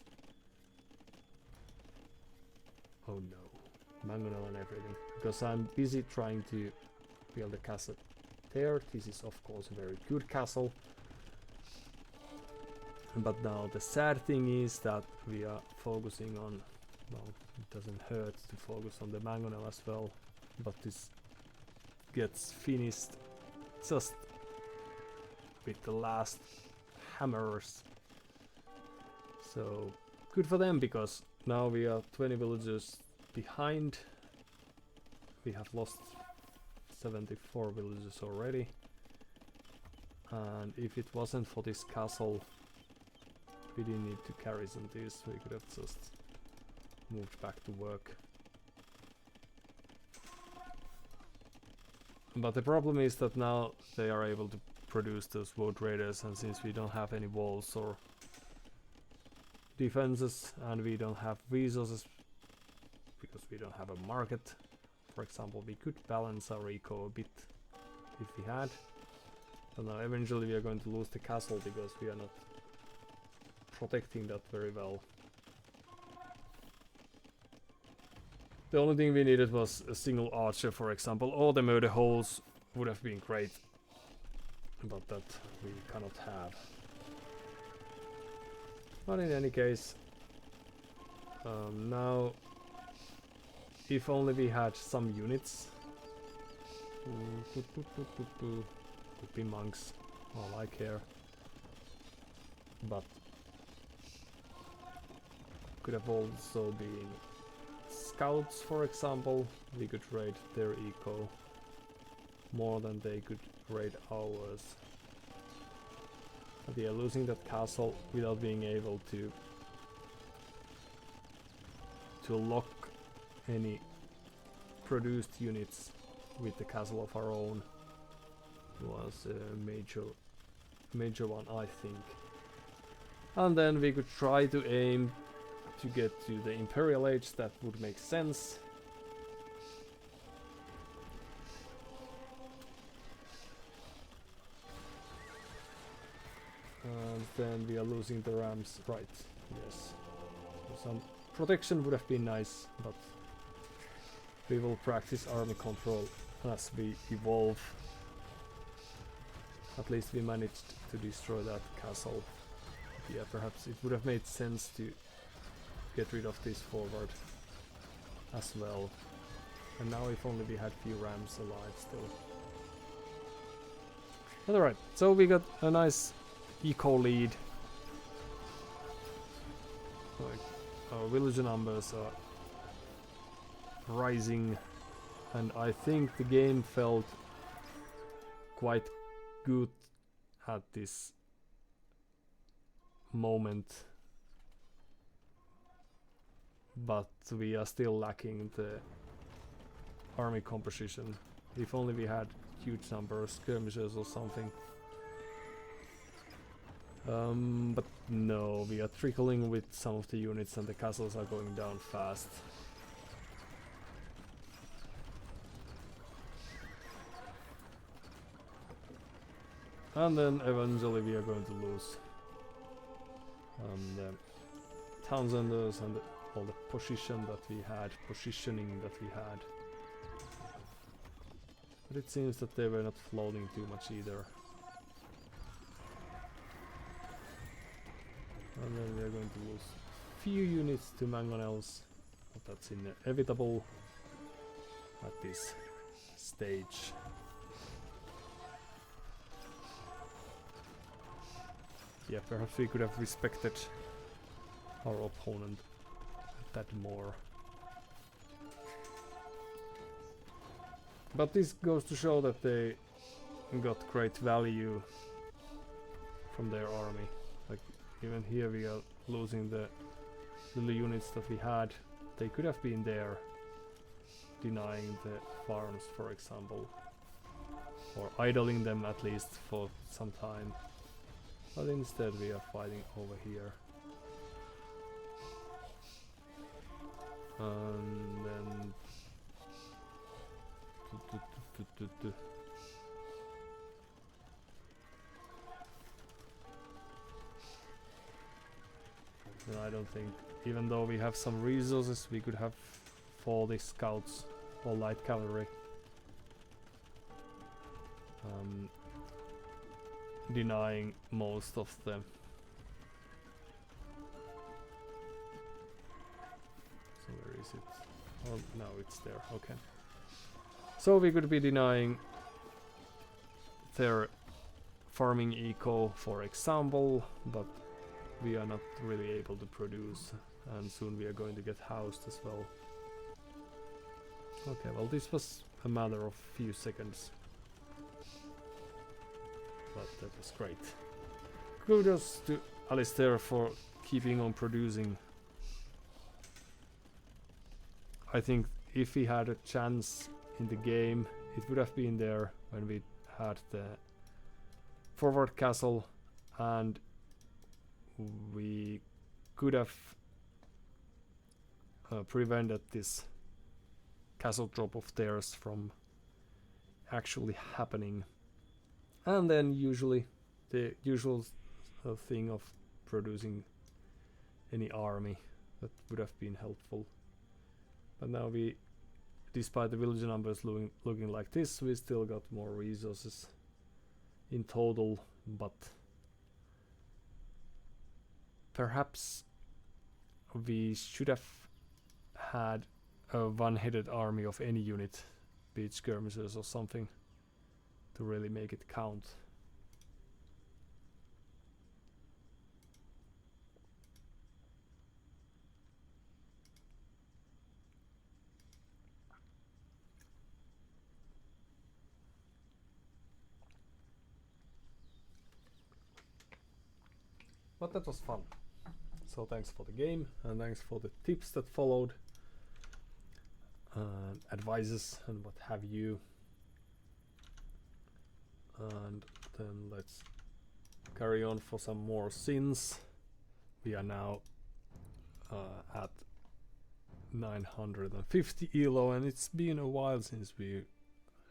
oh no, mangonel and everything, because I'm busy trying to build a castle there. This is of course a very good castle, but now the sad thing is that we are focusing on, well, it doesn't hurt to focus on the mangonel as well, but this gets finished just with the last hammers. So good for them, because now we are 20 villagers behind. We have lost 74 villagers already, and if it wasn't for this castle, we didn't need to carry some of these. We could have just moved back to work. But the problem is that now they are able to produce those wood raiders, and since we don't have any walls or defenses, and we don't have resources because we don't have a market, for example, we could balance our eco a bit if we had. But now eventually we are going to lose the castle because we are not protecting that very well. The only thing we needed was a single archer, for example, or the murder holes would have been great, but that we cannot have. But in any case, now if only we had some units. Could be monks, all I care. But could have also been scouts, for example. We could raid their eco more than they could raid ours. But yeah, losing that castle without being able to lock any produced units with the castle of our own was a major one, I think. And then we could try to aim to get to the Imperial Age. That would make sense. And then we are losing the rams, right? Yes. Some protection would have been nice, but we will practice army control as we evolve. At least we managed to destroy that castle. Yeah, perhaps it would have made sense to get rid of this forward as well. And now if only we had few rams alive still. Alright, so we got a nice eco lead. Like, our villager numbers are rising, and I think the game felt quite good at this moment, but we are still lacking the army composition. If only we had huge number of skirmishers or something, But no, we are trickling with some of the units and the castles are going down fast. And then eventually we are going to lose the Townsenders and all the positioning that we had. But it seems that they were not floating too much either. And then we are going to lose few units to mangonels, but that's inevitable at this stage. Yeah, perhaps we could have respected our opponent that more. But this goes to show that they got great value from their army. Like, even here we are losing the little units that we had. They could have been there, denying the farms, for example, or idling them at least for some time. But instead we are fighting over here. And then then I don't think, even though we have some resources, we could have for the scouts or light cavalry denying most of them. So where is it? Oh, no, it's there. Okay. So we could be denying their farming eco, for example, but we are not really able to produce, and soon we are going to get housed as well. Okay, well, this was a matter of few seconds, but that was great. Kudos to Alistair for keeping on producing. I think if we had a chance in the game, it would have been there when we had the forward castle, and we could have prevented this castle drop of theirs from actually happening. And then usually the usual thing of producing any army that would have been helpful. But now we, despite the village numbers looking like this, we still got more resources in total, but perhaps we should have had a one-headed army of any unit, be it skirmishers or something, to really make it count. But that was fun. So thanks for the game, and thanks for the tips that followed, advices and what have you. And then let's carry on for some more sins. We are now at 950 elo, and it's been a while since we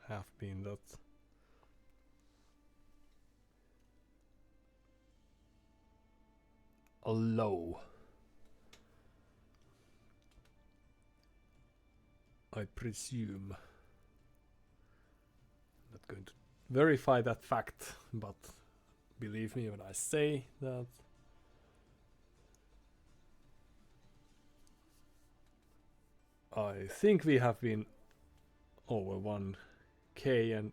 have been that low. I presume. I'm not going to verify that fact, but believe me when I say that I think we have been over 1k and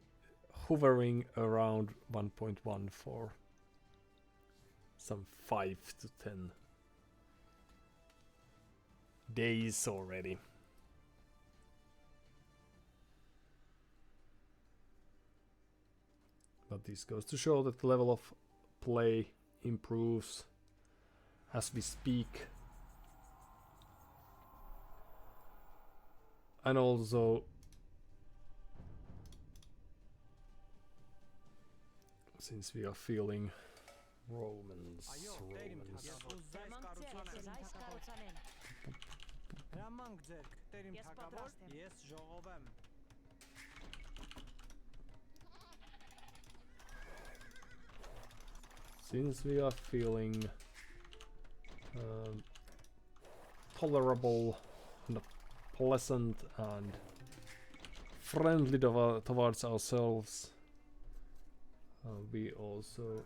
hovering around 1.1 for some 5 to 10 days already. But this goes to show that the level of play improves as we speak. And also, since we are feeling Romans. Since we are feeling tolerable and pleasant and friendly towards ourselves, we also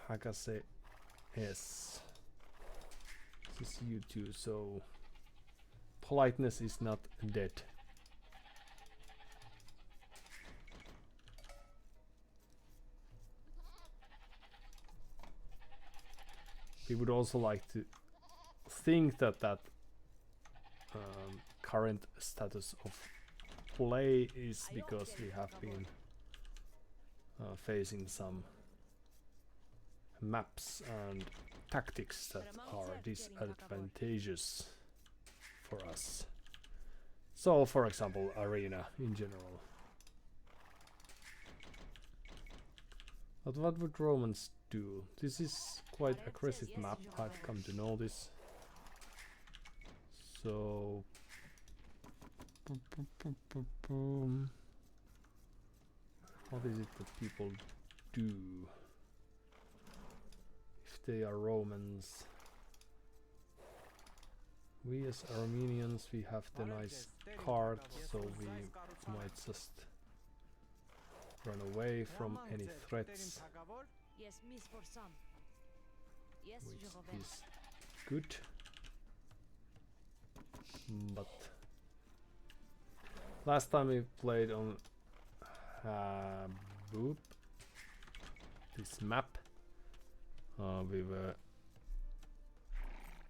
Hakase S. This is U2, so politeness is not dead. We would also like to think that current status of play is because we have been facing some maps and tactics that are disadvantageous for us. So, for example, arena in general. But what would Romans do? This is quite aggressive map, I've come to know this. So what is it that people do if they are Romans? We as Armenians, we have the nice card, so we might just run away from any threats, which is good. But last time we played on this map, we were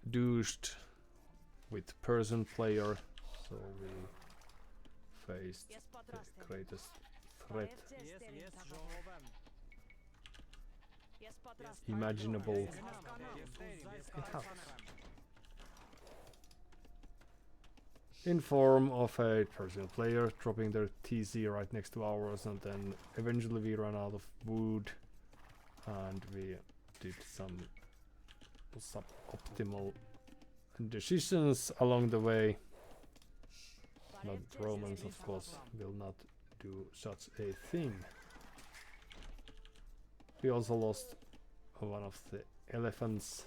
douched with person player, so we faced the greatest threat imaginable. In form of a personal player dropping their TC right next to ours, and then eventually we ran out of wood and we did some suboptimal decisions along the way. But Romans, of course, will not do such a thing. We also lost one of the elephants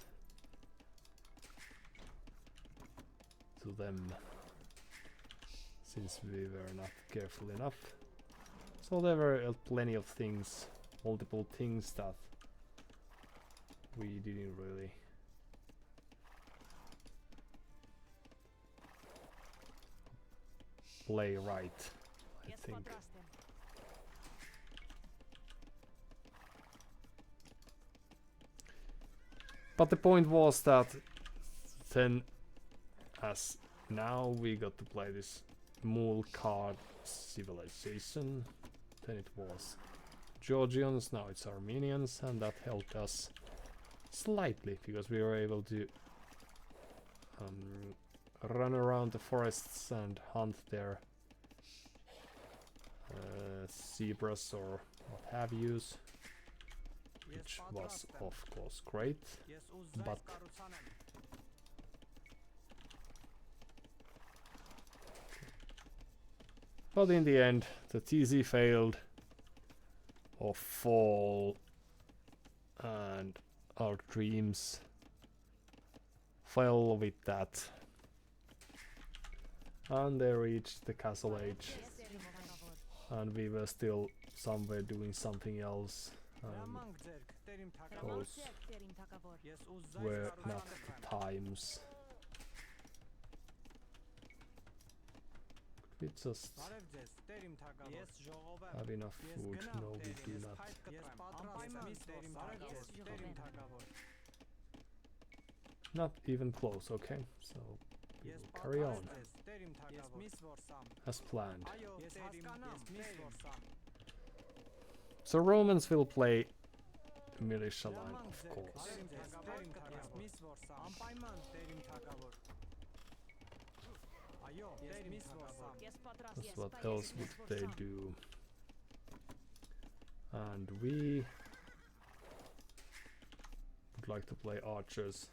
to them, since we were not careful enough. So there were plenty of things, multiple things that we didn't really play right, I think. But the point was that then, as now we got to play this Mule card civilization, then it was Georgians, now it's Armenians, and that helped us slightly because we were able to run around the forests and hunt their zebras or what have yous, which was of course great, but in the end the TZ failed of fall, and our dreams fell with that, and they reached the castle age, and we were still somewhere doing something else. Those were not the times. Could we just have enough food? No, we do not. Not even close, okay? So we will carry on as planned. So Romans will play militia line, of course. That's what else would they do? And we would like to play archers.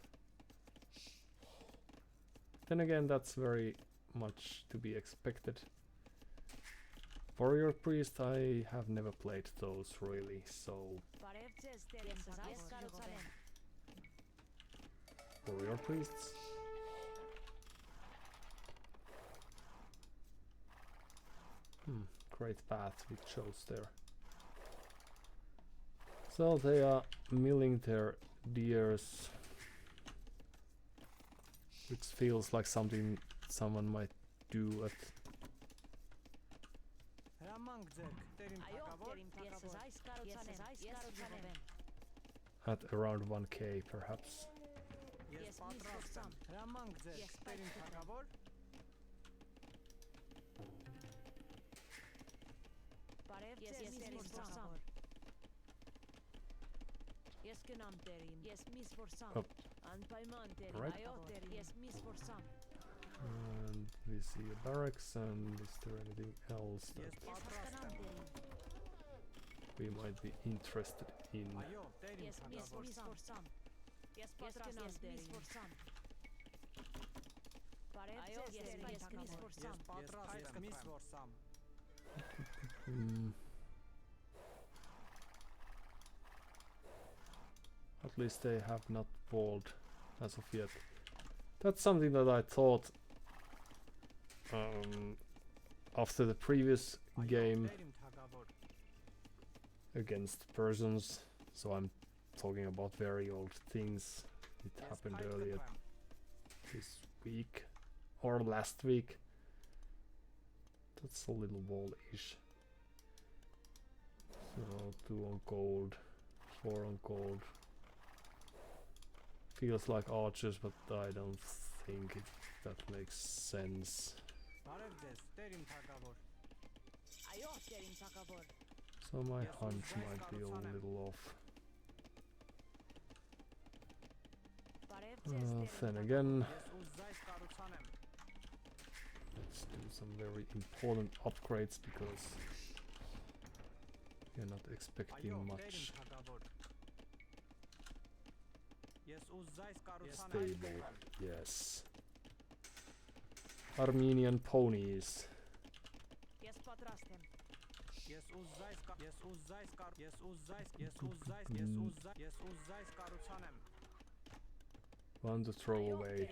Then again, that's very much to be expected. Warrior priest, I have never played those really, so warrior priests. Great path we chose there. So they are milling their deers, which feels like something someone might do at around 1k perhaps. Oh. Right. And we see a barracks, and is there anything else that we might be interested in? At least they have not walled as of yet. That's something that I thought after the previous game against Persians, so I'm talking about very old things. It happened earlier this week or last week. That's a little wall-ish. So 2 on gold, 4 on gold. Feels like archers, but I don't think that makes sense. So my hunch might be a little off. Then again, let's do some very important upgrades because we're not expecting much. Stable, yes. Armenian ponies. One to throw away.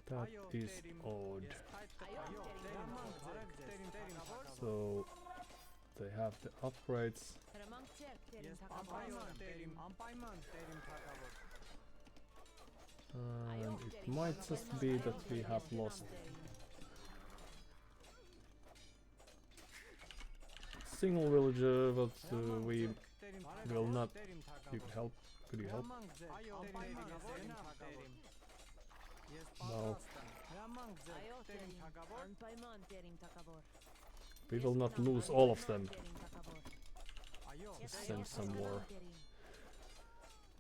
That is odd. So they have the upgrades. And it might just be that we have lost single villager, but we will not. You can help. Could you help? No. We will not lose all of them. Just send some more.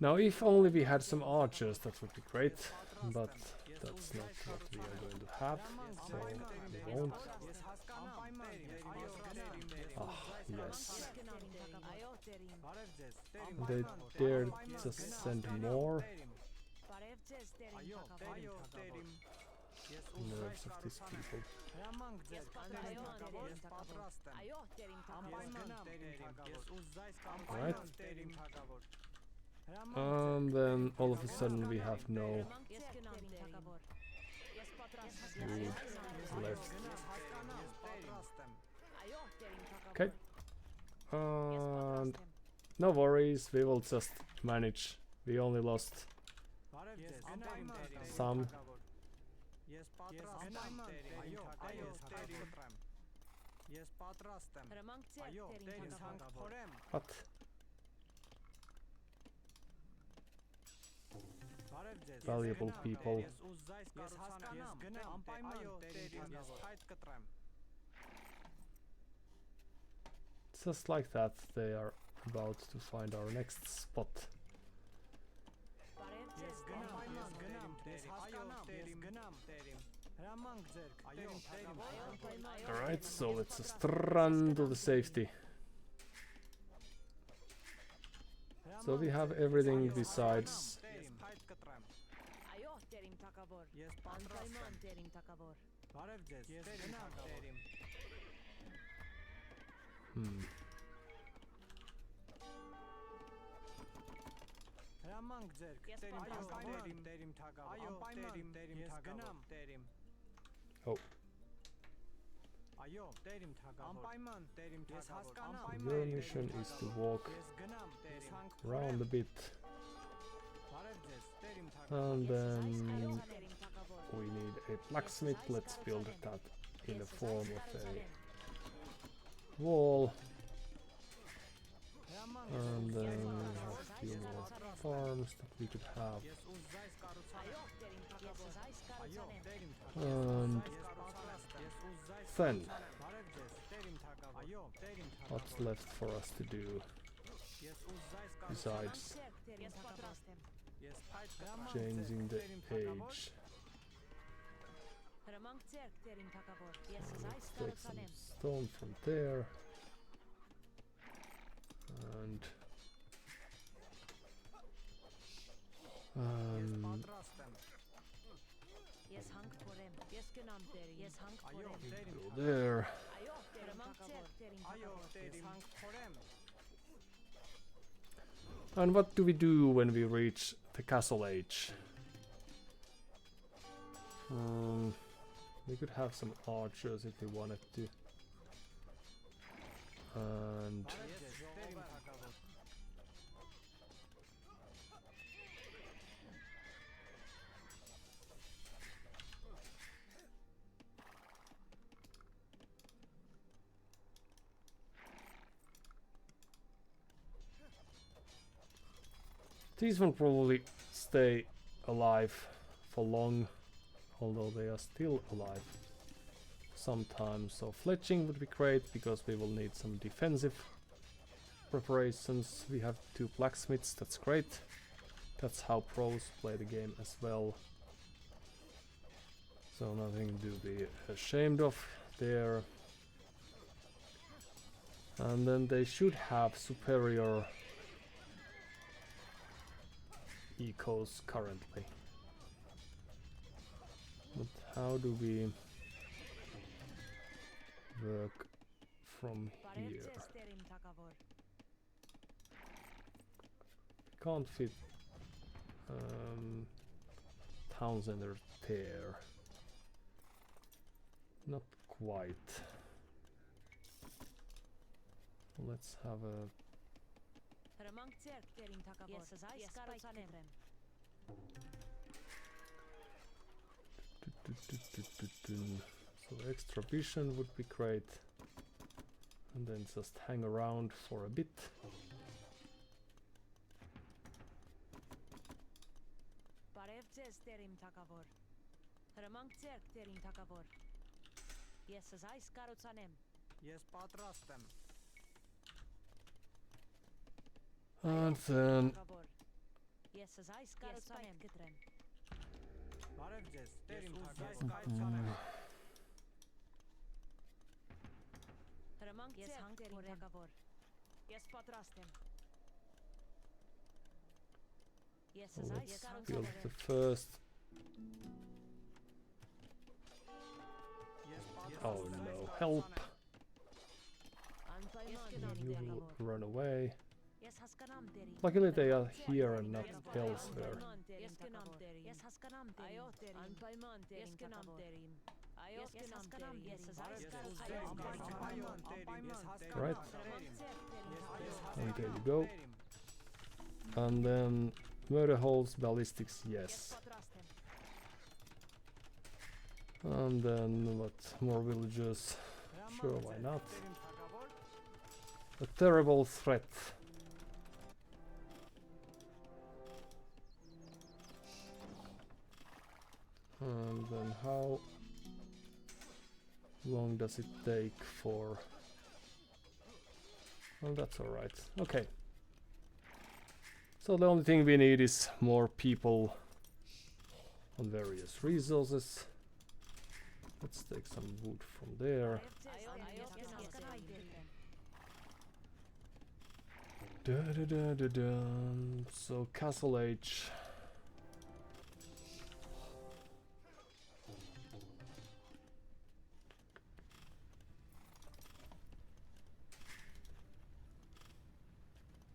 Now, if only we had some archers, that would be great. But that's not what we are going to have, so we won't. Ah, yes. They dared just send more. Nerves of these people. Right. And then all of a sudden we have no wood left. Okay. And no worries, we will just manage. We only lost some. What? valuable people. Just like that, they are about to find our next spot. Alright, so let's just run to the safety. So we have everything besides... Oh. Your mission is to walk around a bit. And then we need a blacksmith. Let's build that in the form of a wall. And then we have a few more farms that we could have. And then, what's left for us to do besides changing the age? Let's take some stone from there. And go there. And what do we do when we reach the castle age? We could have some archers if we wanted to. And these will probably stay alive for long, although they are still alive sometimes. So fletching would be great because we will need some defensive preparations. We have 2 blacksmiths, that's great. That's how pros play the game as well. So nothing to be ashamed of there. And then they should have superior ecos currently. But how do we work from here? Can't fit town center there. Not quite. Let's have a so extra vision would be great, and then just hang around for a bit. And then let's build the first. Oh no, help! You will run away. Luckily they are here and not elsewhere. Right. And there you go. And then murder holes, ballistics, yes. And then what? More villagers. Sure, why not? A terrible threat. then how long does it take for... Well, that's alright. Okay. So the only thing we need is more people on various resources. Let's take some wood from there. So Castle Age.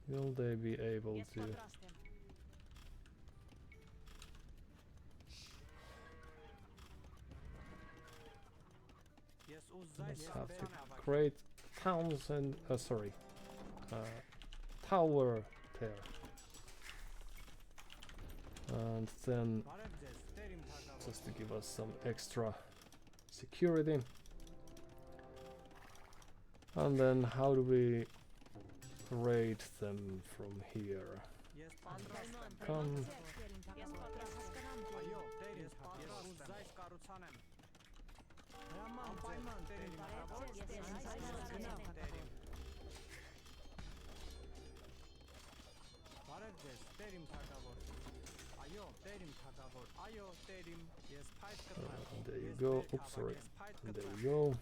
Will they be able to... Let's have to create towns and... tower there. And then just to give us some extra security. And then how do we raid them from here? Come. There you go. Oops, sorry. And there you go.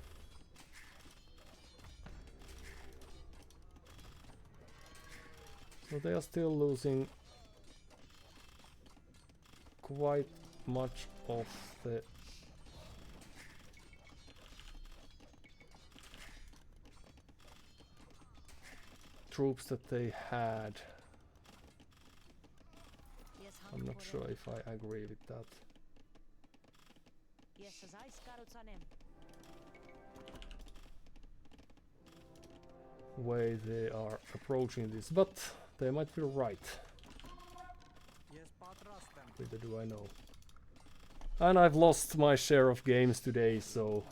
So they are still losing quite much of the troops that they had. I'm not sure if I agree with that. Way they are approaching this, but they might be right. Neither do I know. And I've lost my share of games today, so...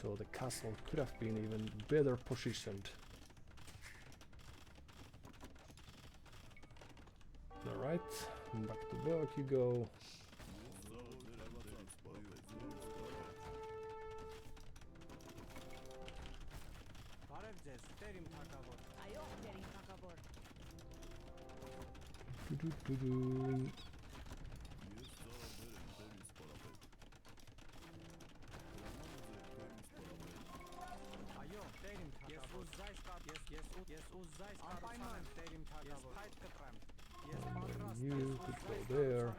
So the castle could have been even better positioned. Alright, back to work you go. You could go there.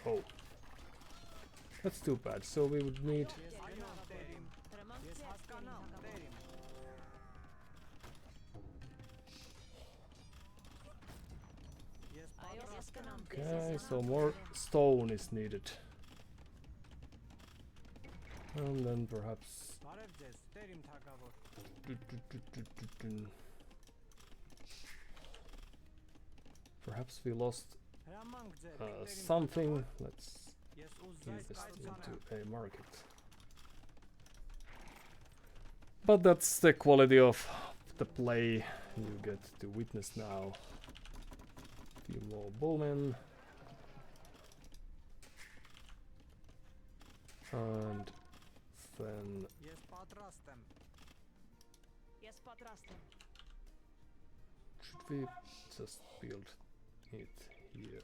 Oh, that's too bad. So we would need... Okay, so more stone is needed. And then perhaps... Perhaps we lost something. Let's invest into a market. But that's the quality of the play you get to witness now. A few more bowmen. And then... Should we just build it here?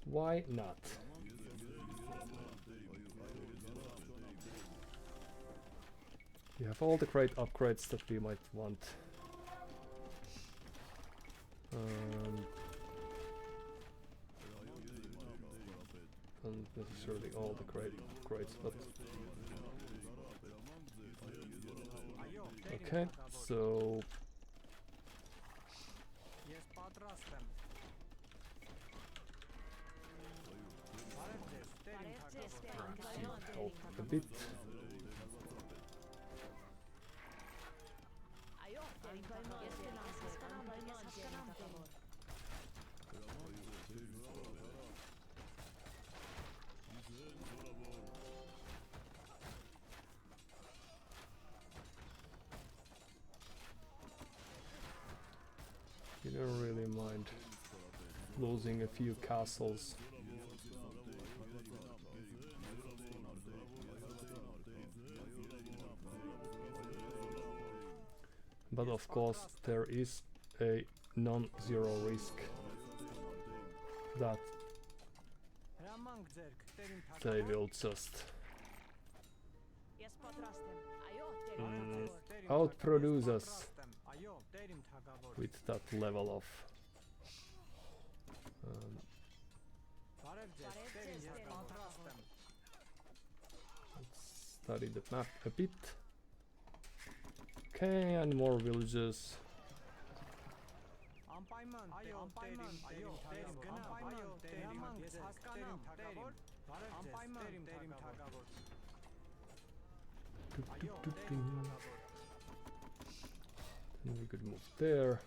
Why not? You have all the great upgrades that we might want. Not necessarily all the great upgrades, but... Okay, so... Help a bit. You don't really mind losing a few castles. But of course there is a non-zero risk that they will just outproduce us with that level of let's study the map a bit. Okay, and more villages. Then we could move there.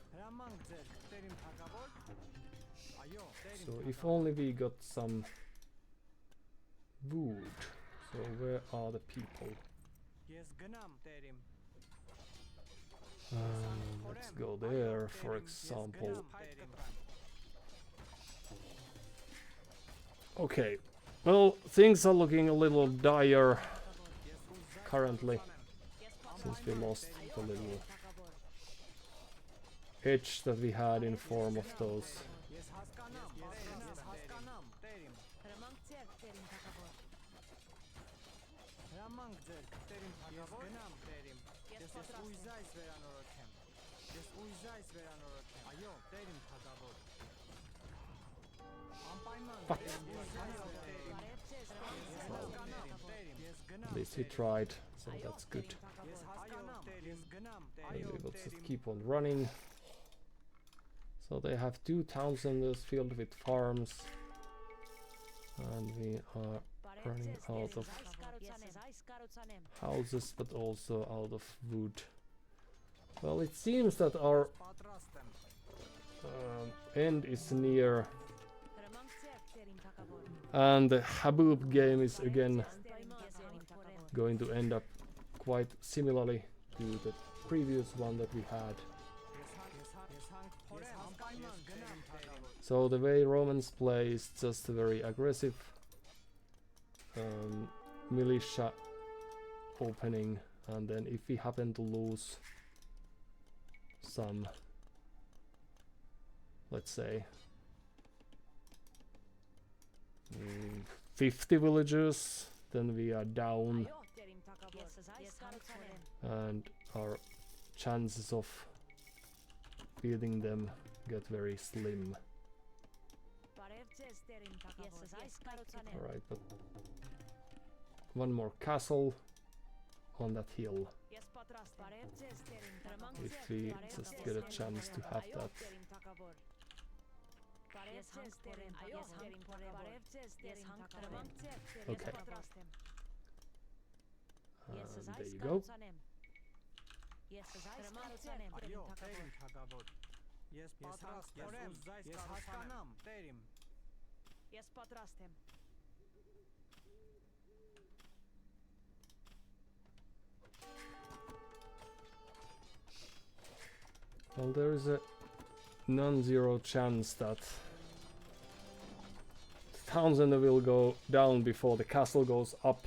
So if only we got some wood. So where are the people? Let's go there, for example. Okay, well, things are looking a little dire currently, since we lost the little edge that we had in form of those. Fuck. At least he tried, so that's good. And we will just keep on running. So they have 2 towns in this field with farms, and we are running out of houses, but also out of wood. Well, it seems that our end is near, and the Haboob game is again going to end up quite similarly to the previous one that we had. So the way Romans play is just a very aggressive militia opening, and then if we happen to lose some, let's say 50 villagers, then we are down, and our chances of beating them get very slim. Alright, but one more castle on that hill, if we just get a chance to have that. Okay. There you go. Well, there is a non-zero chance that the Townsend will go down before the castle goes up,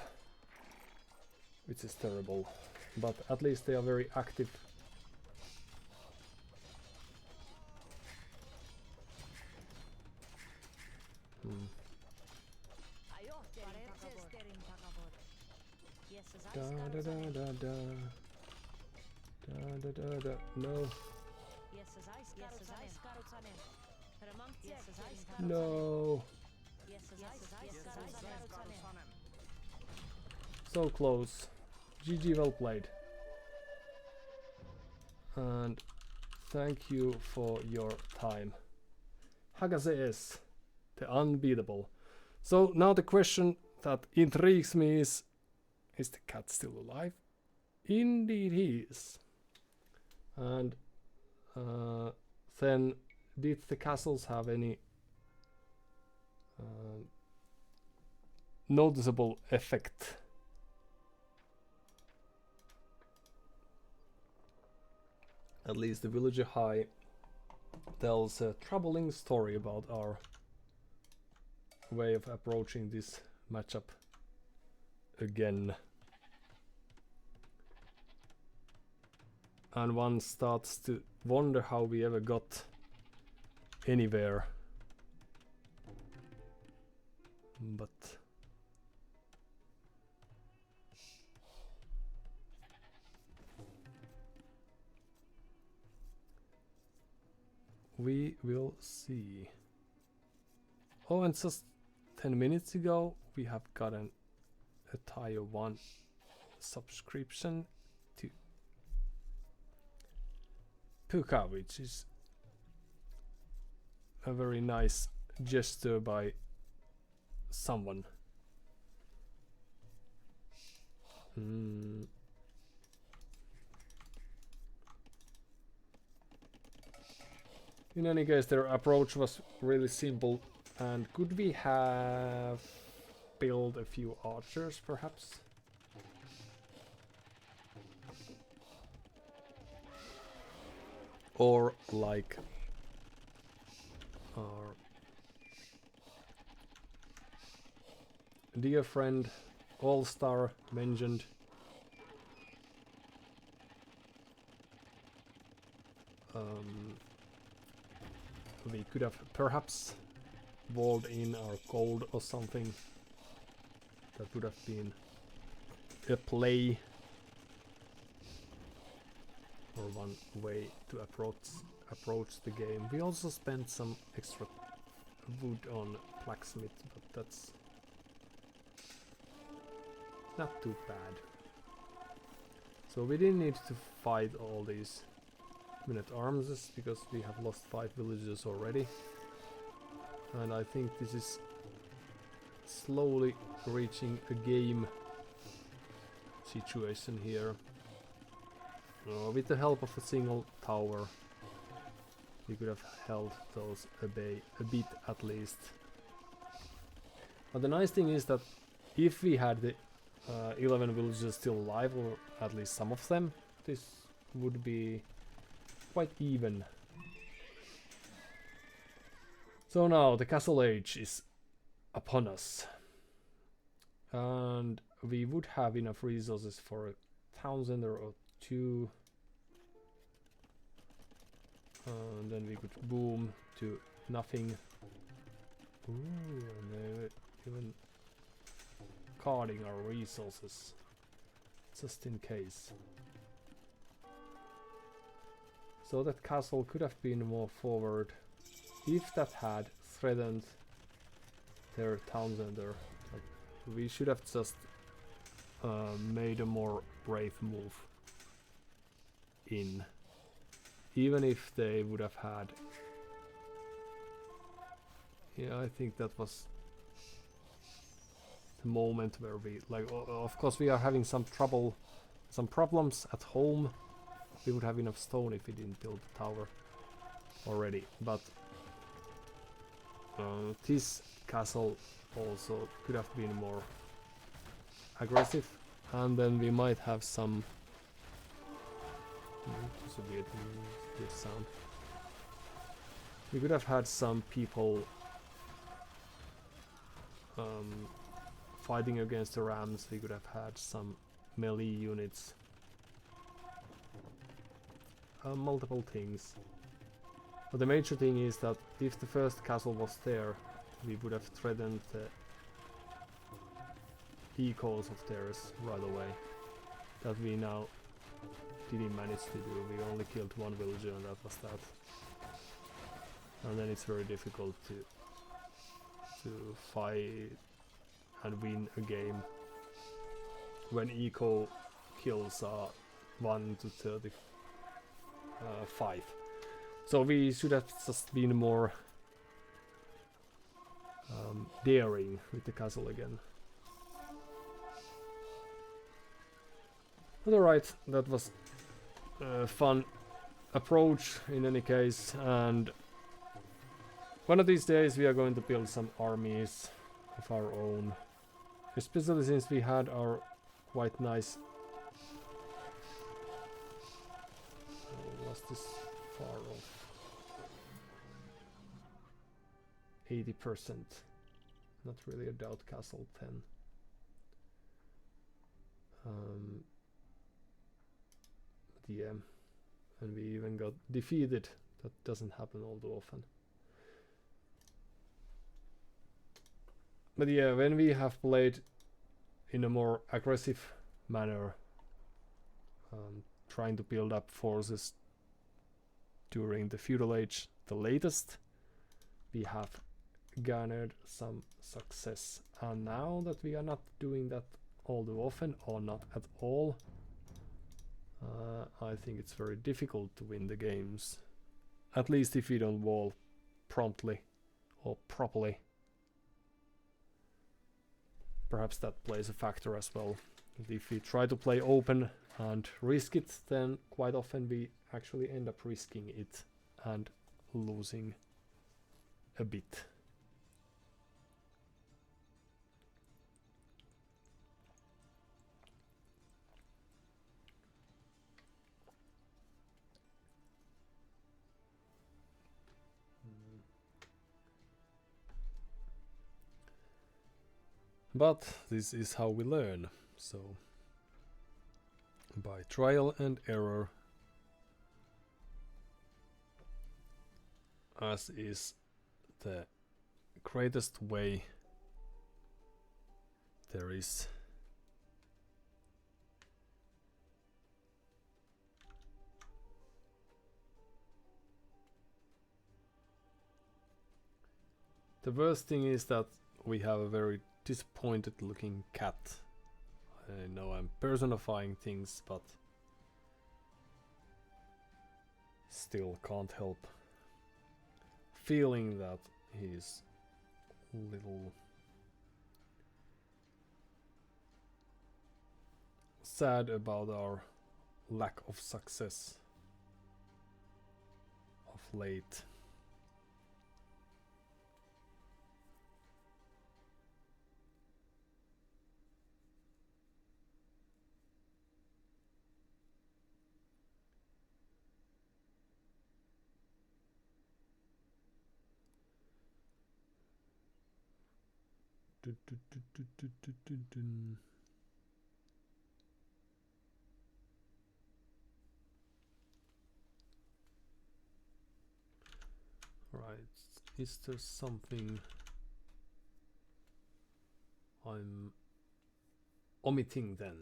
which is terrible, but at least they are very active. Da da da da da. Da da da da. No. No. So close. GG, well played. And thank you for your time. Hagase is the unbeatable. So now the question that intrigues me is the cat still alive? Indeed he is. And then did the castles have any noticeable effect? At least the villager high tells a troubling story about our way of approaching this matchup again. And one starts to wonder how we ever got anywhere. But we will see. Oh, and just 10 minutes ago we have gotten a tier 1 subscription to Puka, which is a very nice gesture by someone. In any case, their approach was really simple. And could we have built a few archers, perhaps? Or like our dear friend All-Star mentioned, we could have perhaps walled in our gold or something. That would have been a play, or one way to approach the game. We also spent some extra wood on blacksmith, but that's not too bad. So we didn't need to fight all these men-at-arms because we have lost 5 villagers already. And I think this is slowly reaching a game situation here. With the help of a single tower, we could have held those at bay a bit at least. But the nice thing is that if we had the 11 villagers still alive, or at least some of them, this would be quite even. So now the castle age is upon us, and we would have enough resources for a town center or 2, and then we could boom to nothing. Ooh, and they're even carding our resources just in case. So that castle could have been more forward if that had threatened their town center. Like, we should have just made a more brave move in, even if they would have had. Yeah, I think that was the moment where we, like, of course we are having some problems at home. We would have enough stone if we didn't build the tower already, but this castle also could have been more aggressive, and then we might have some. It's a weird sound. We could have had some people fighting against the rams. We could have had some melee units. Multiple things. But the major thing is that if the first castle was there, we would have threatened the ecos of theirs right away. That we now didn't manage to do. We only killed 1 villager and that was that. And then it's very difficult to fight and win a game when eco kills are 1 to 35. So we should have just been more daring with the castle again. But alright, that was a fun approach in any case, and one of these days we are going to build some armies of our own, especially since we had our quite nice... was this far off? 80%. Not really a doubt castle 10. But yeah, and we even got defeated. That doesn't happen all too often. But yeah, when we have played in a more aggressive manner, trying to build up forces during the feudal age, the latest, we have garnered some success. And now that we are not doing that all too often, or not at all, I think it's very difficult to win the games. At least if we don't wall promptly or properly. Perhaps that plays a factor as well. If we try to play open and risk it, then quite often we actually end up risking it and losing a bit. But this is how we learn, so by trial and error, as is the greatest way there is. The worst thing is that we have a very disappointed looking cat. I know I'm personifying things, but still can't help feeling that he's a little sad about our lack of success of late. Right, is there something I'm omitting then?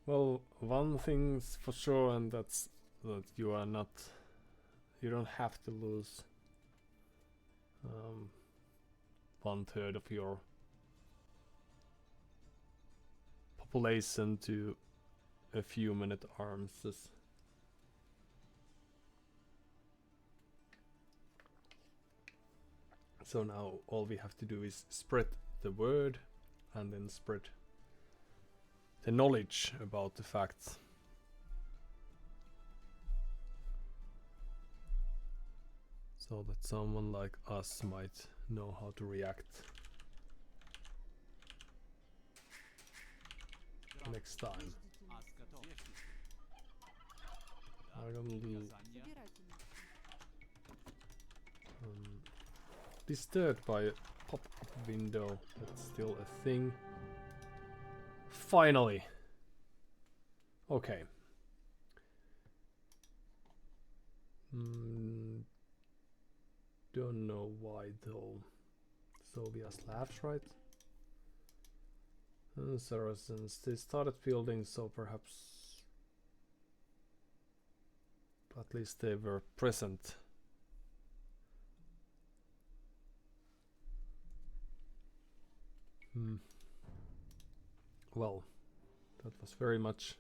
Well, one thing's for sure, and that's that you don't have to lose 1/3 of your population to a few minute arms. So now all we have to do is spread the word and then spread the knowledge about the facts. So that someone like us might know how to react next time. I'm gonna do disturbed by pop-up window. That's still a thing. Finally! Okay. Don't know why though. Soviets left, right? Saracens. They started building, so perhaps at least they were present. Well, that was very much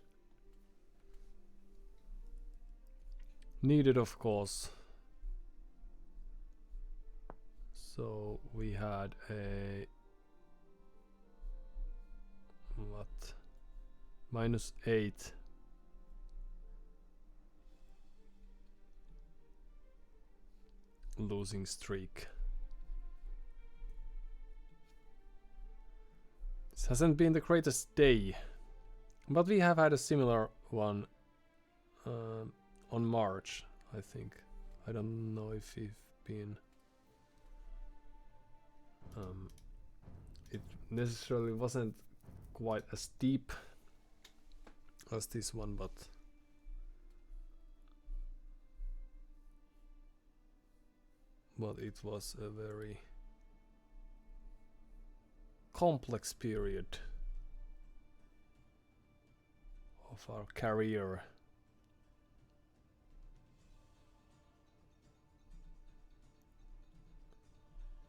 needed, of course. So we had a what? -8. Losing streak. This hasn't been the greatest day, but we have had a similar one on March, I think. I don't know if we've been it necessarily wasn't quite as deep as this one, but it was a very complex period of our career.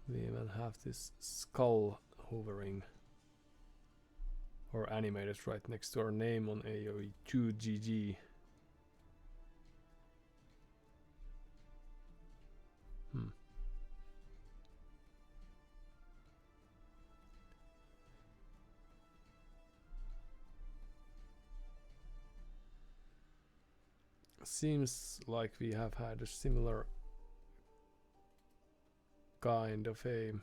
We even have this skull hovering or animated right next to our name on AOE2 GG. Seems like we have had a similar kind of a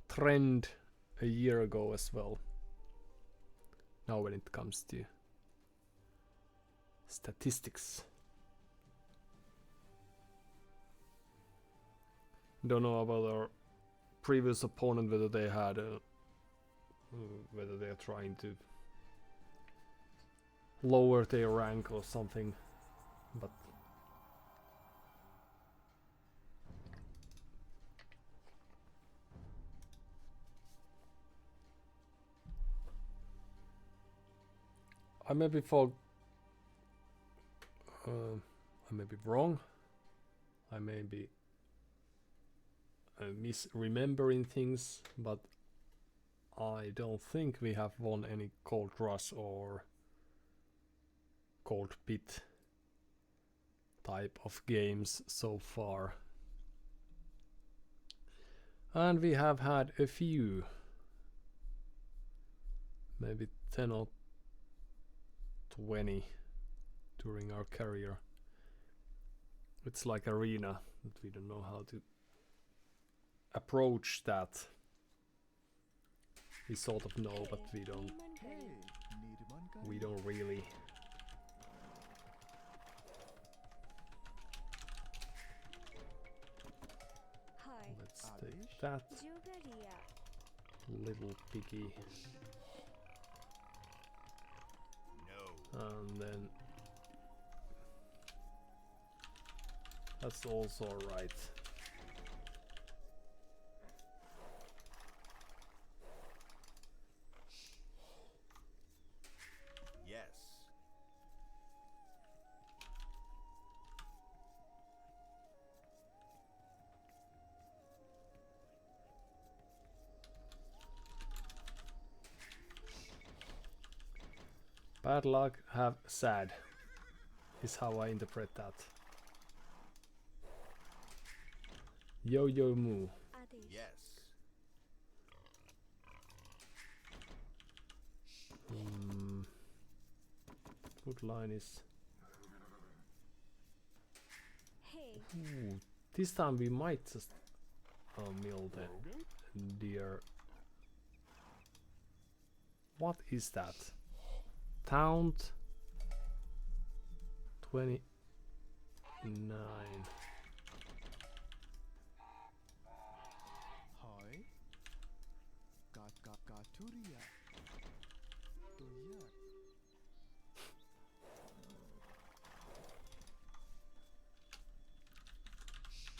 trend a year ago as well. Now when it comes to statistics. Don't know about our previous opponent, whether they had whether they're trying to lower their rank or something, but I may be wrong. I may be misremembering things, but I don't think we have won any Cold Rush or Cold Pit type of games so far. And we have had a few, maybe 10 or 20 during our career. It's like arena, but we don't know how to approach that. We sort of know, but we don't really. Let's take that little piggy. And then that's also right. Yes. Bad luck, have sad, is how I interpret that. Yo-yo moo. Yes. Good line is. Ooh, this time we might just mill the deer. What is that? Taunt 29.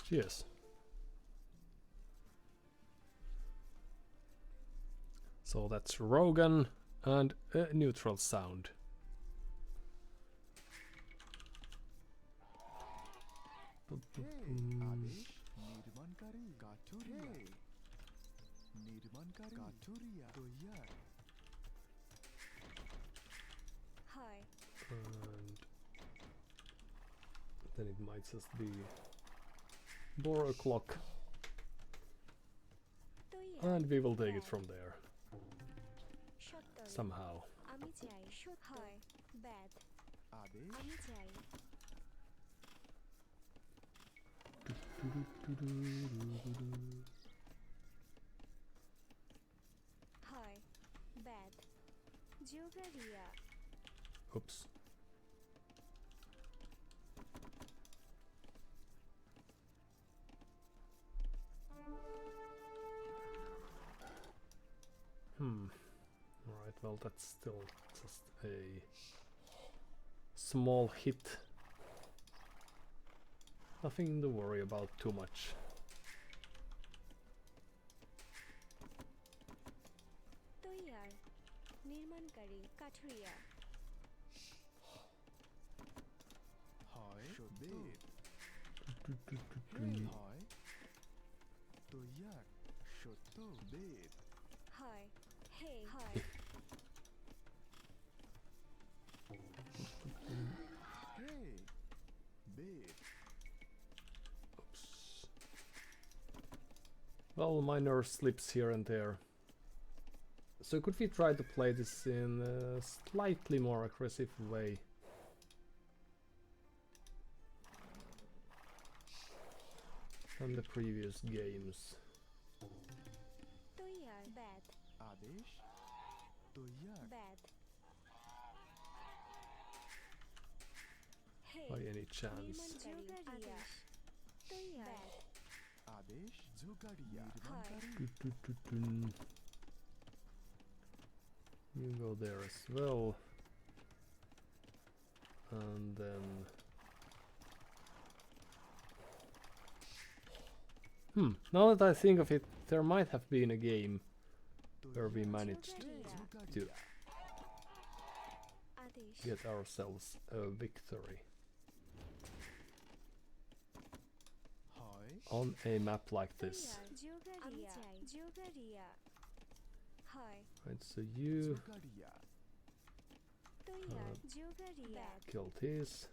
Cheers. So that's Rogan and a neutral sound. And then it might just be bore o'clock. And we will take it from there. Somehow. Oops. Alright, well that's still just a small hit. Nothing to worry about too much. Oops. Well, minor slips here and there. So could we try to play this in a slightly more aggressive way? Than the previous games. By any chance. You go there as well. And then now that I think of it, there might have been a game where we managed to get ourselves a victory on a map like this. Right, so you kill this.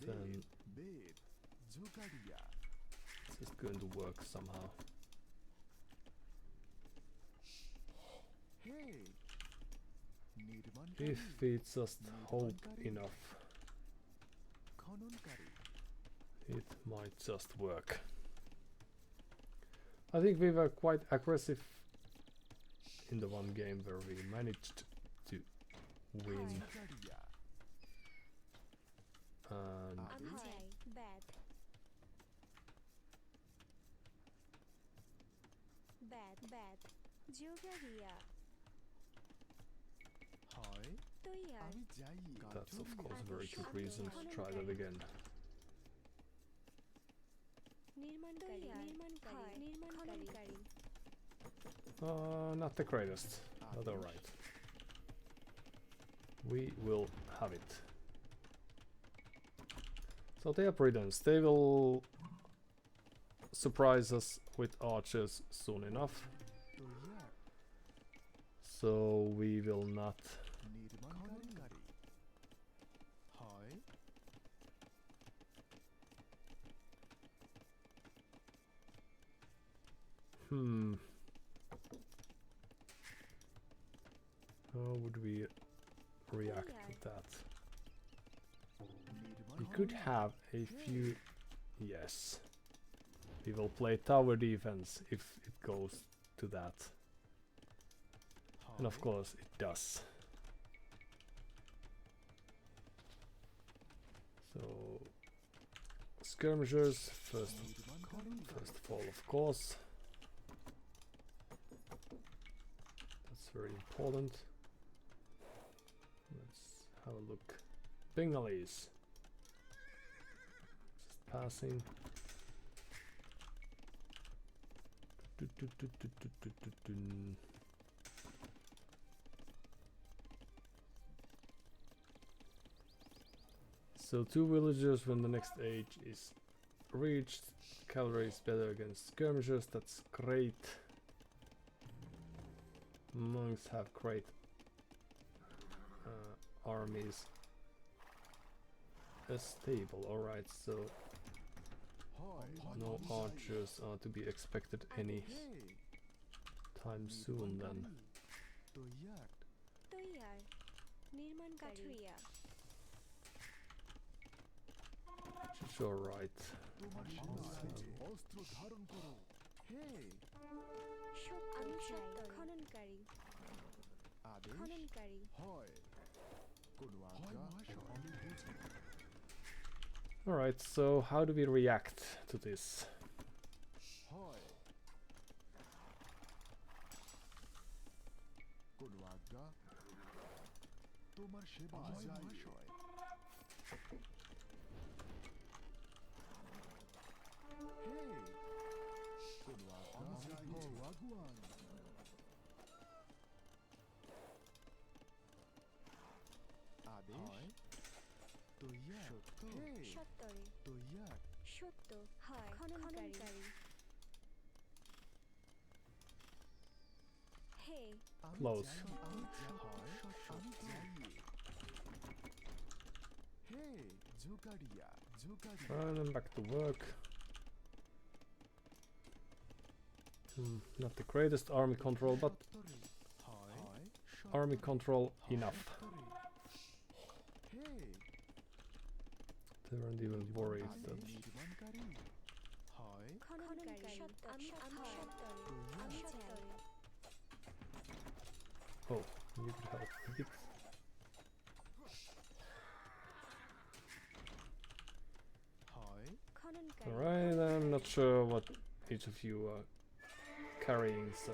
Then it's just going to work somehow. If we just hope enough, it might just work. I think we were quite aggressive in the one game where we managed to win. And that's of course a very good reason to try that again. Not the greatest, but alright. We will have it. So they are Britons. They will surprise us with archers soon enough. So we will not how would we react to that? We could have a few... Yes. We will play tower defense if it goes to that. And of course it does. So... Skirmishers, first of all, of course. very important. Let's have a look. Bengalis. Just passing. So 2 villagers when the next age is reached. Cavalry is better against skirmishers, that's great. Monks have great armies. A stable, alright, so no archers are to be expected any time soon then. Which is alright. Alright, so how do we react to this? Close. And I'm back to work. Not the greatest army control, but army control enough. They weren't even worried that... Oh, you could help a bit. Alright, I'm not sure what each of you are carrying, so...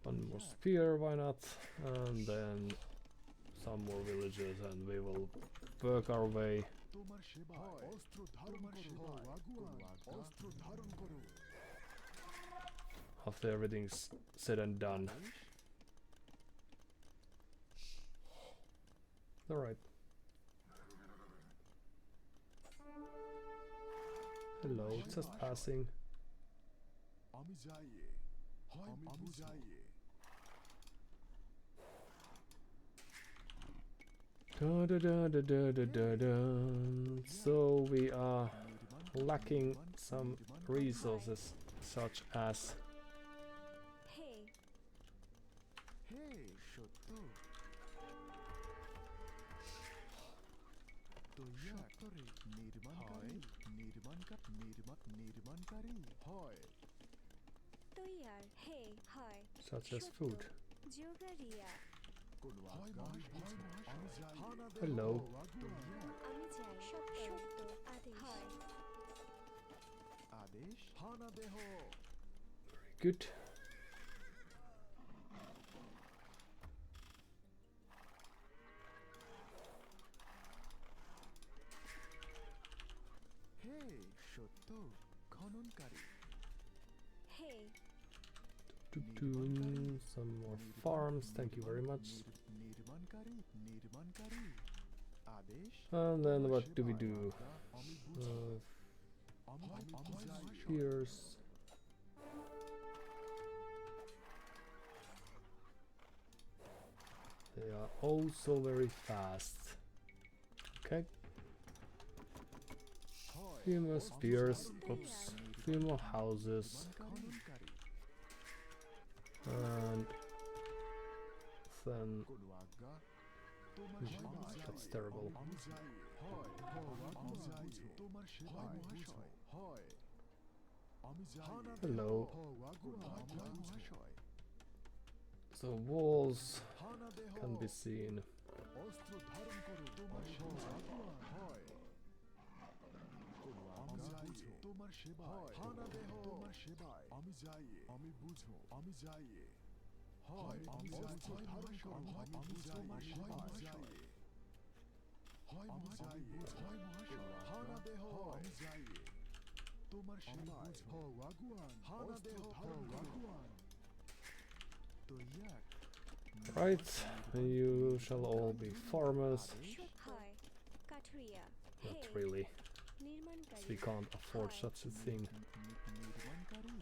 One more spear, why not? And then some more villagers and we will work our way. After everything's said and done. Alright. Hello, just passing. Da, da, da, da, da, da, da, da. So we are lacking some resources such as such as food. Hello. Very good. Some more farms, thank you very much. And then what do we do? Here's... They are also very fast. Okay. Few more spears, oops, few more houses. And then that's terrible. Hello. So walls can be seen. তোমার সেবায় হানা দেহ তোমার সেবায় আমি যাই আমি বুঝো আমি যাই হয় আমি অস্ত্র ধারণ করো আমি তোমার সেবায় যাই হয় আমি যাই হয় মহাশয় হানা দেহ আমি যাই তোমার সেবায় হ ওয়াগুয়ান হানা দেহ ধারণ ওয়াগুয়ান তৈয়ার Right, you shall all be farmers. Hi, Katria. Not Hey, really, নির্মাণকারী। we can't afford Hi. such a thing. নির্মাণকারী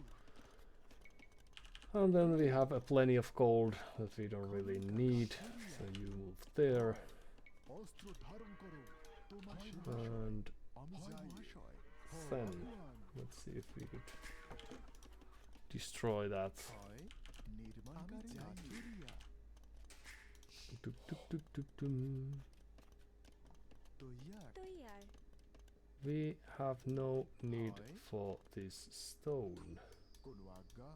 And then we have plenty of gold that we don't really need, so you move there. অস্ত্র ধারণ করো তোমার সেবায় And আমি যাই মহাশয় then, let's see if we could destroy that. হয় নির্মাণকারী কাঠুরিয়া Tuk, tuk, tuk, tuk, tum. তৈয়ার তৈয়ার। We have no need for this stone. কোন আজ্ঞা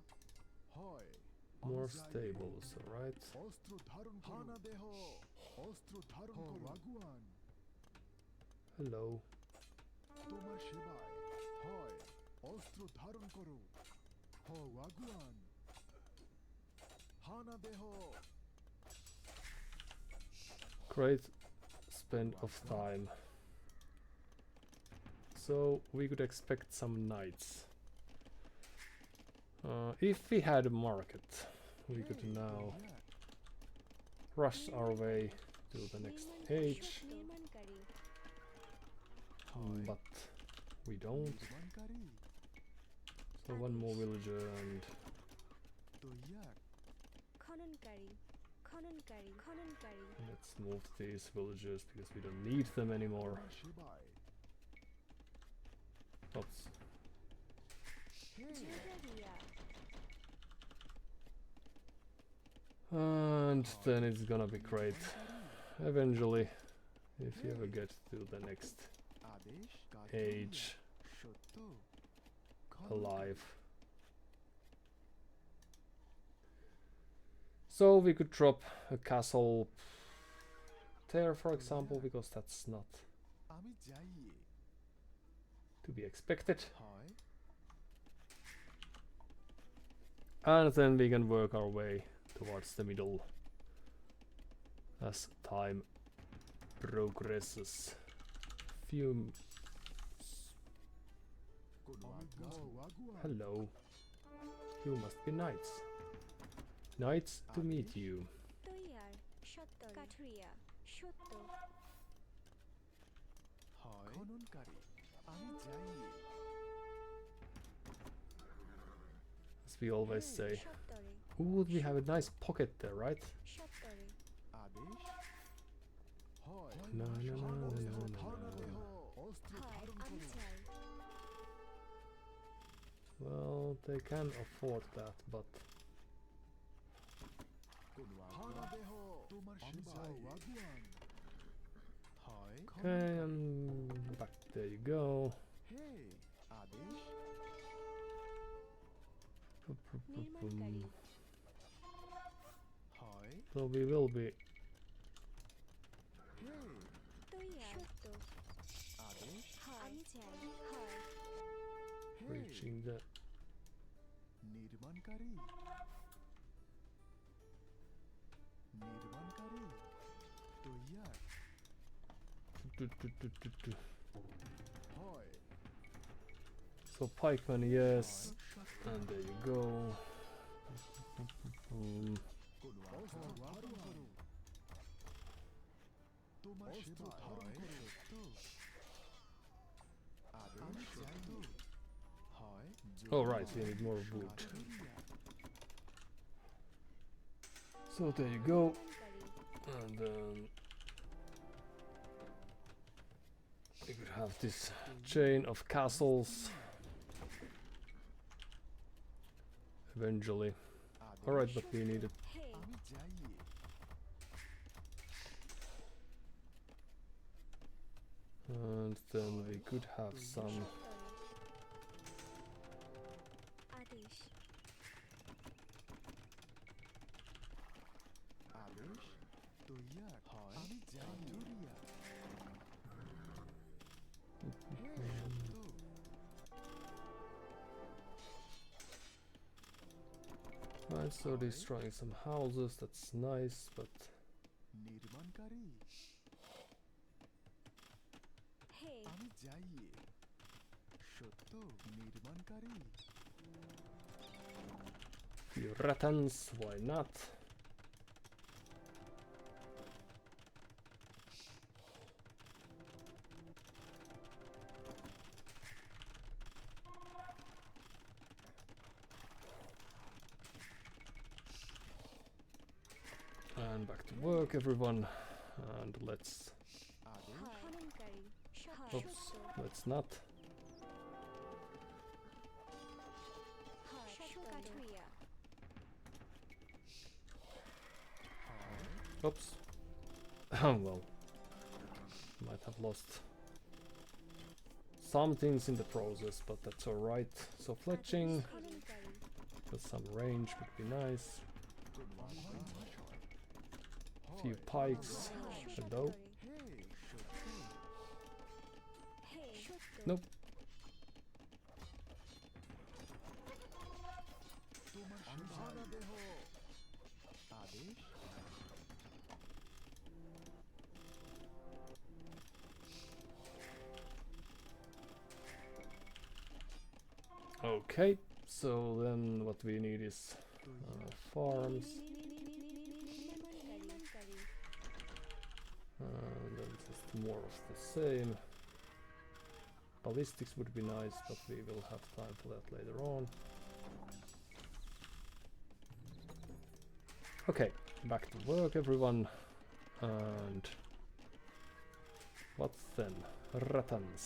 হয় More stables, alright? অস্ত্র ধারণ করো হানা দেহ অস্ত্র ধারণ করো আগুয়ান Hello. তোমার সেবায় হয় অস্ত্র ধারণ করো হ আগুয়ান হানা দেহ Great spend of time. So we could expect some knights. If we had a market, we could now rush our way to the next age, নির্মাণকারী। but we don't. নির্মাণকারী So one more villager and তৈয়ার খননকারী। খননকারী। খননকারী। let's move these villagers because we don't need them anymore. তোমার সেবায় Oops. জেরারিয়া। And then it's gonna be great eventually if you ever get to the next আদেশ age সত্য alive. So we could drop a castle there, for example, because that's not আমি যাই to be expected. হয় And then we can work our way towards the middle as time progresses. Few. কোন আজ্ঞা আগুয়ান Hello. You must be knights. Knights to meet you. তৈয়ার। সত্য। কাঠুরিয়া। সত্য। হয় খননকারী আমি যাই As we always say. সত্তরে। Ooh, we have a nice pocket there, right? সত্তরে। আদেশ হয় No, no, no, no, অস্ত্র no, no, ধারণ no. দেহ অস্ত্র হয় ধারণ আমি করো চাই। Well, they can afford that, but কোন আজ্ঞা দেহ তোমার সেবায় আগুয়ান হয় okay, and back there you go. হে আদেশ নির্মাণকারী। হয় So we will be হে তৈয়ার। সত্য। আদেশ হয় আমি চাই। হয়। হে reaching the নির্মাণকারী নির্মাণকারী তৈয়ার হয় So pikeman, yes, and there you go. কোন অস্ত্র ধারণ করো তোমার অস্ত্র ধারণ করো আদেশ সত্য হয় All right, we need more wood. So there you go, নির্মাণকারী। and then we could have this chain of castles eventually. All right, but we need it. হে আমি যাই And then we could have some. আদেশ। আদেশ তৈয়ার হয় আমি যাই জুরিয়া হে সত্য Right, so destroying some houses, that's nice, but নির্মাণকারী হে আমি যাই সত্য নির্মাণকারী few ratans, why not? And back to work, everyone. And let's. আদেশ হয় খননকারী Oops, সত্য let's not. হয় কাঠুরিয়া Oops. Well, might have lost some things in the process, but that's alright. So fletching, খননকারী with some range would be nice. Few pikes. Hello. হে সত্য হে সত্য Nope. তোমার সেবা দেহ আদেশ Okay. So then what we need is farms. নির্মাণকারী And then just more of the same. Ballistics would be nice, but we will have time for that later on. Okay, back to work, everyone. And what then? Ratans.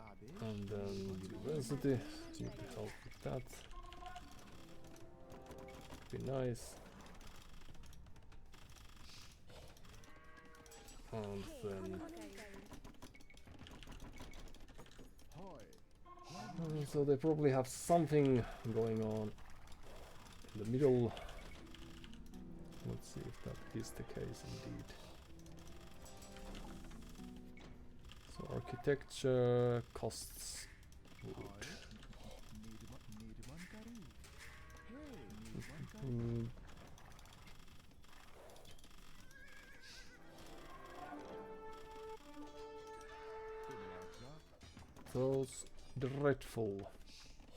আদেশ And then university. Need to help with that. Be nice. And then খননকারী হয় so they probably have something going on in the middle. Let's see if that is the case indeed. So architecture costs wood. নির্মাণকারী hey নির্মাণকারী Mm, রাজা those dreadful.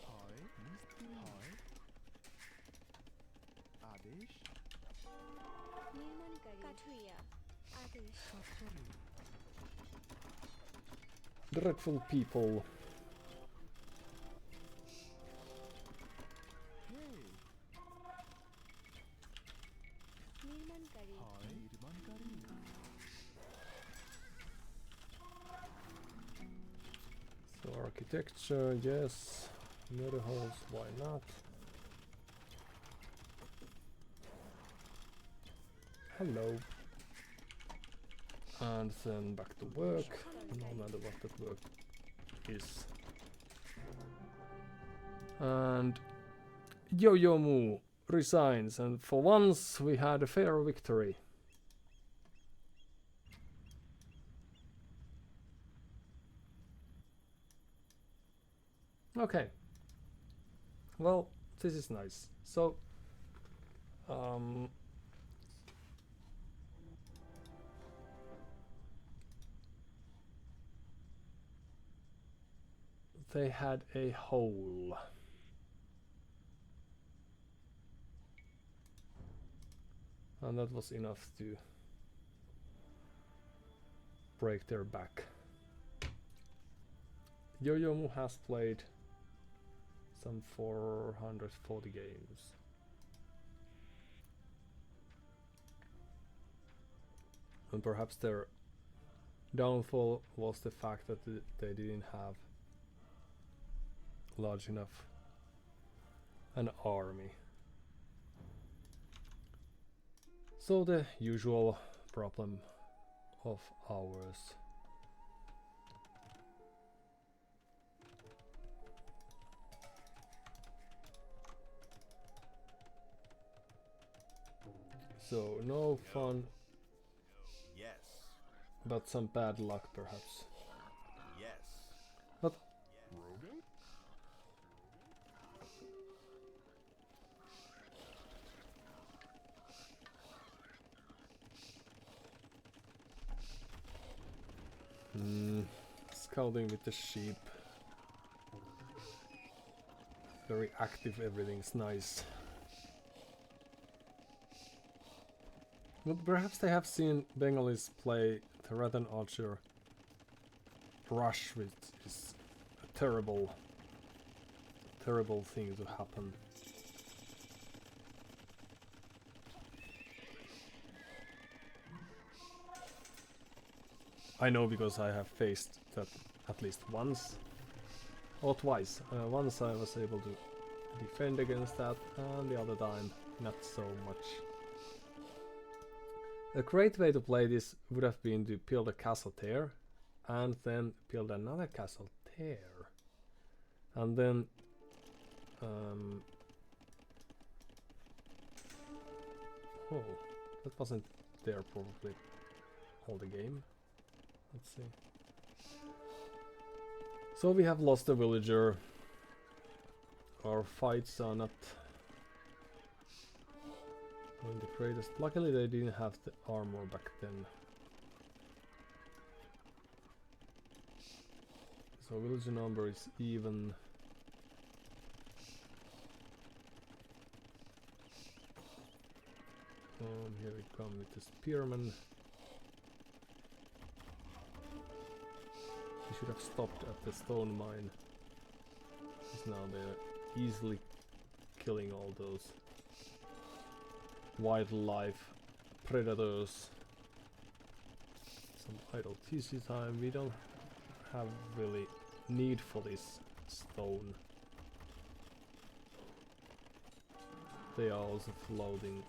হয় মিস্ত্রি হয় আদেশ নির্মাণকারী কাঠুরিয়া আদেশ সত্তরে Dreadful people. হে নির্মাণকারী হয় নির্মাণকারী So architecture, yes. Murder holes, why not? Hello. And then back to work, no matter what that work is. And Yo-Yo Moo resigns, and for once we had a fair victory. Okay. Well, this is nice. So, they had a hole. And that was enough to break their back. Yo-Yo Moo has played some 440 games. And perhaps their downfall was the fact that they didn't have large enough an army. So the usual problem of ours. So no fun. Yes. but some bad luck perhaps. Yes. But Rogan? scouting with the sheep. Very active, everything's nice. But perhaps they have seen Bengalis play the Rattan Archer rush, which is a terrible, terrible thing to happen. I know because I have faced that at least once or twice. Once I was able to defend against that, and the other time not so much. A great way to play this would have been to build a castle there, and then build another castle there, and then oh, that wasn't there probably all the game. Let's see. So we have lost a villager. Our fights are not going the greatest. Luckily they didn't have the armor back then. So villager number is even. Here we come with the spearman. We should have stopped at the stone mine, because now they're easily killing all those wildlife predators. Some idle TC time. We don't have really need for this stone. They are also floating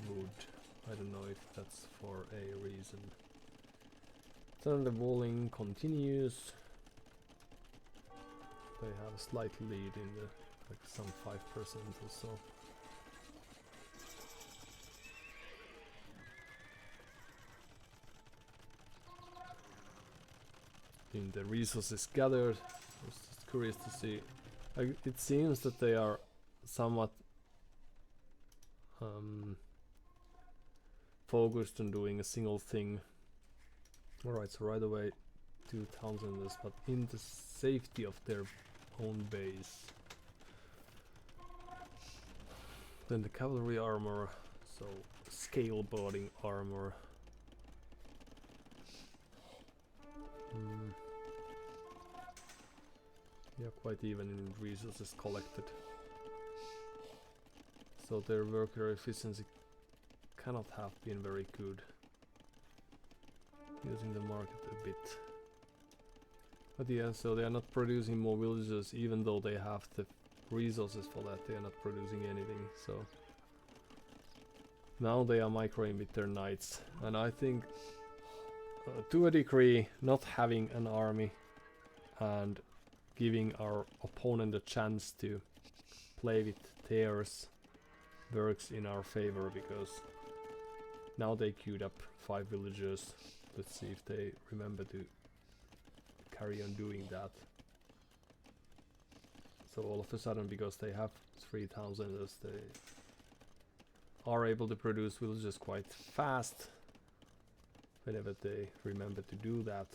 wood. I don't know if that's for a reason. Then the walling continues. They have a slight lead in the, like some 5% or so. In the resources gathered, I was just curious to see. It seems that they are somewhat focused on doing a single thing. Alright, so right away 2000 is, but in the safety of their own base. Then the cavalry armor, so scaleboarding armor. Yeah, quite even in resources collected. So their worker efficiency cannot have been very good. Using the market a bit. But yeah, so they are not producing more villagers, even though they have the resources for that. They are not producing anything, so now they are microing with their knights. And I think to a degree, not having an army and giving our opponent a chance to play with theirs works in our favor, because now they queued up 5 villagers. Let's see if they remember to carry on doing that. So all of a sudden, because they have 3000, they are able to produce villagers quite fast whenever they remember to do that.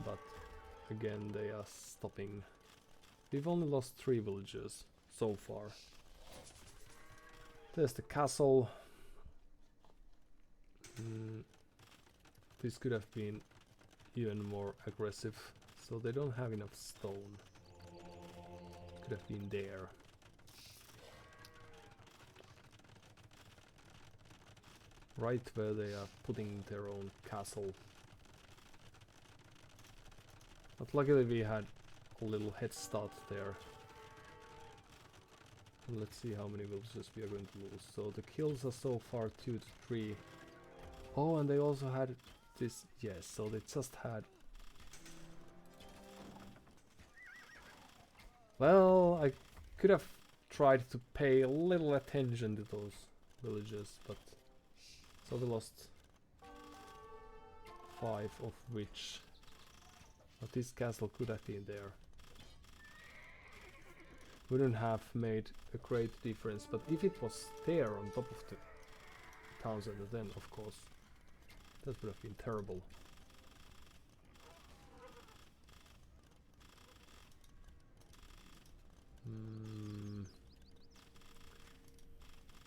But again, they are stopping. We've only lost 3 villagers so far. There's the castle. This could have been even more aggressive. So they don't have enough stone. Could have been there. Right where they are putting their own castle. But luckily we had a little head start there. And let's see how many villagers we are going to lose. So the kills are so far 2 to 3. Oh, and they also had this, yes, so they just had... Well, I could have tried to pay a little attention to those villagers, but... So we lost 5 of which... But this castle could have been there. Wouldn't have made a great difference, but if it was there on top of the town center, then of course that would have been terrible.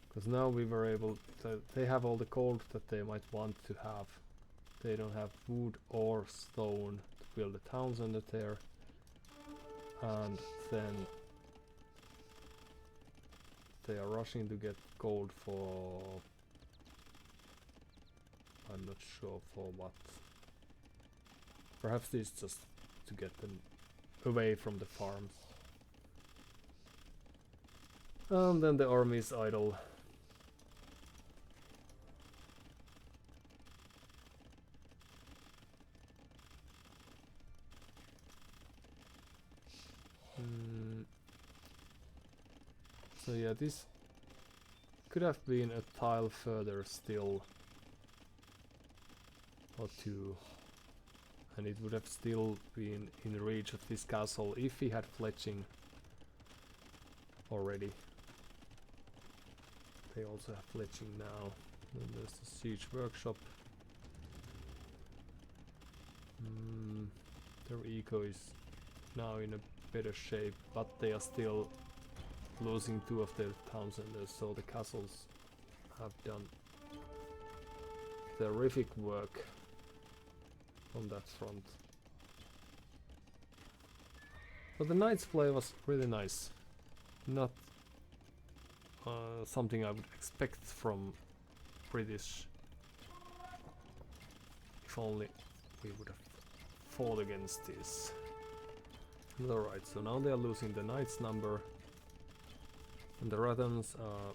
Because now we were able to... They have all the gold that they might want to have. They don't have wood or stone to build a town center there. And then they are rushing to get gold for... I'm not sure for what. Perhaps this is just to get them away from the farms. And then the army is idle. So yeah, this could have been a tile further still, or two, and it would have still been in reach of this castle if he had fletching already. They also have fletching now. Then there's the siege workshop. Their eco is now in a better shape, but they are still losing 2 of their town centers, so the castles have done terrific work on that front. But the knight's play was really nice. Not something I would expect from British. If only we would have fought against this. Alright, so now they are losing the knight's number. And the Rathans are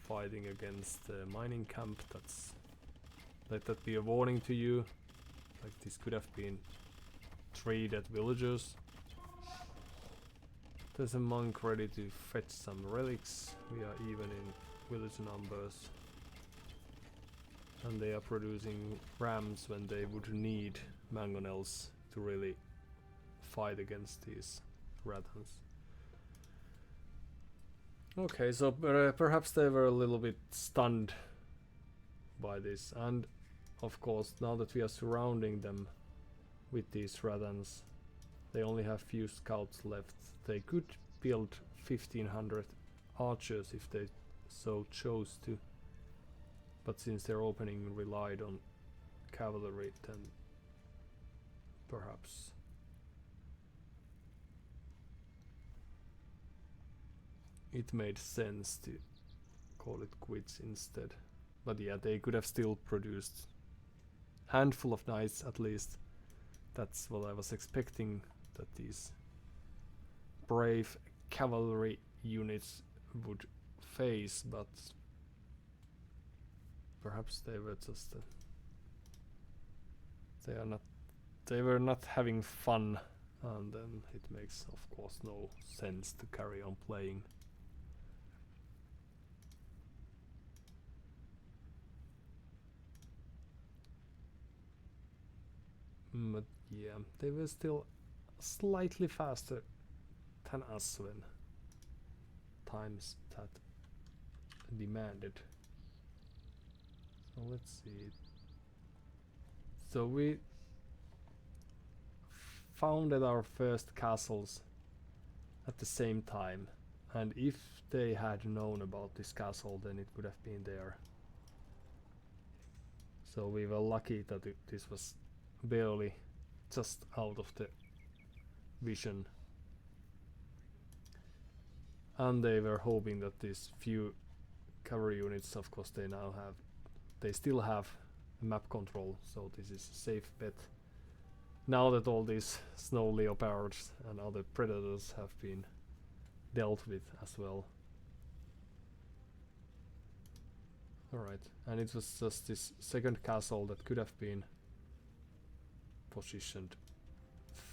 fighting against the mining camp. Let that be a warning to you. Like, this could have been 3 dead villagers. There's a monk ready to fetch some relics. We are even in village numbers. And they are producing rams when they would need mangonels to really fight against these Rathans. Okay, so perhaps they were a little bit stunned by this, and of course now that we are surrounding them with these Rathans, they only have few scouts left. They could build 1500 archers if they so chose to, but since their opening relied on cavalry, then perhaps it made sense to call it quits instead. But yeah, they could have still produced handful of knights at least. That's what I was expecting, that these brave cavalry units would face, but perhaps they were just they were not having fun, and then it makes of course no sense to carry on playing. But yeah, they were still slightly faster than us when times that demanded. So let's see. So we founded our first castles at the same time, and if they had known about this castle, then it would have been there. So we were lucky that this was barely just out of the vision, and they were hoping that these few cavalry units, of course they still have map control, so this is a safe bet now that all these snow leopards and other predators have been dealt with as well. Alright, and it was just this second castle that could have been positioned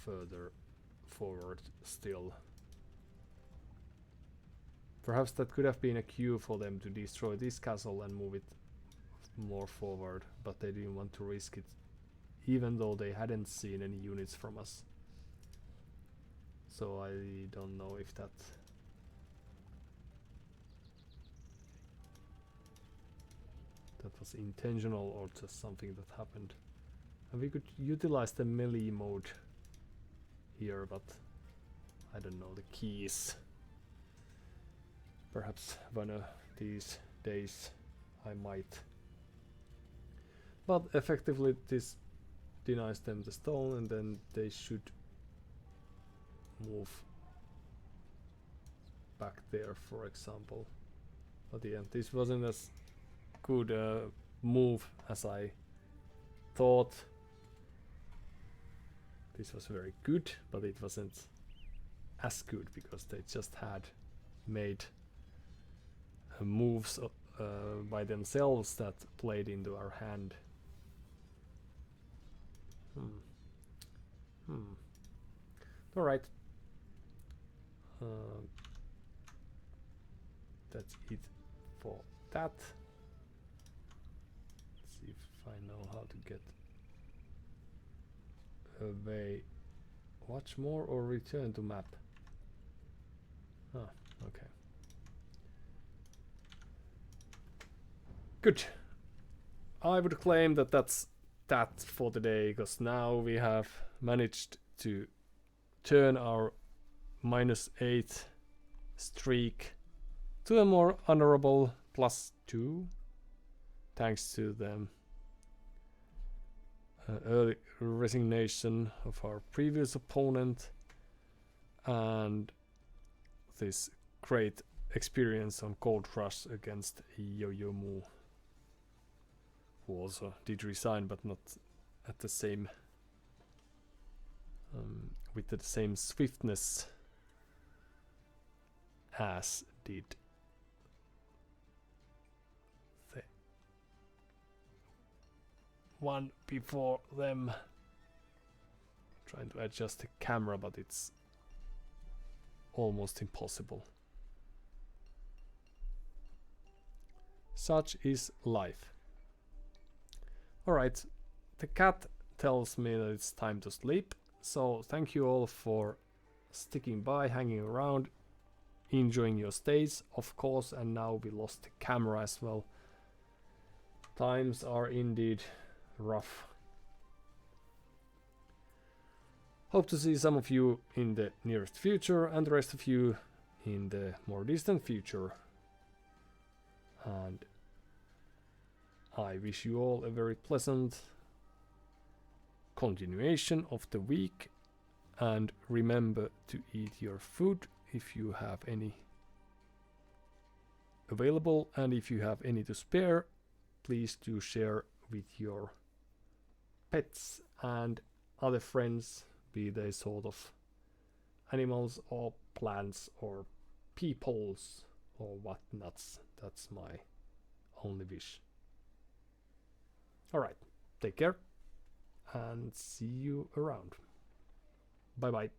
further forward still. Perhaps that could have been a cue for them to destroy this castle and move it more forward, but they didn't want to risk it even though they hadn't seen any units from us. So I don't know if that was intentional or just something that happened. And we could utilize the melee mode here, but I don't know the keys. Perhaps one of these days I might. But effectively this denies them the stone, and then they should move back there, for example. But yeah, this wasn't as good move as I thought. This was very good, but it wasn't as good because they just had made moves by themselves that played into our hand. Alright. That's it for that. Let's see if I know how to get away. Watch more or return to map? Ah, okay. Good. I would claim that that's that for today, because now we have managed to turn our -8 streak to a more honorable +2, thanks to the early resignation of our previous opponent and this great experience on Cold Rush against Yo-Yo Mu, who also did resign, but not at the same with the same swiftness as did the one before them. Trying to adjust the camera, but it's almost impossible. Such is life. Alright, the cat tells me that it's time to sleep, so thank you all for sticking by, hanging around, enjoying your stays, of course, and now we lost the camera as well. Times are indeed rough. Hope to see some of you in the nearest future and the rest of you in the more distant future. And I wish you all a very pleasant continuation of the week, and remember to eat your food if you have any available, and if you have any to spare, please do share with your pets and other friends, be they sort of animals or plants or peoples or whatnots. That's my only wish. Alright, take care and see you around. Bye bye.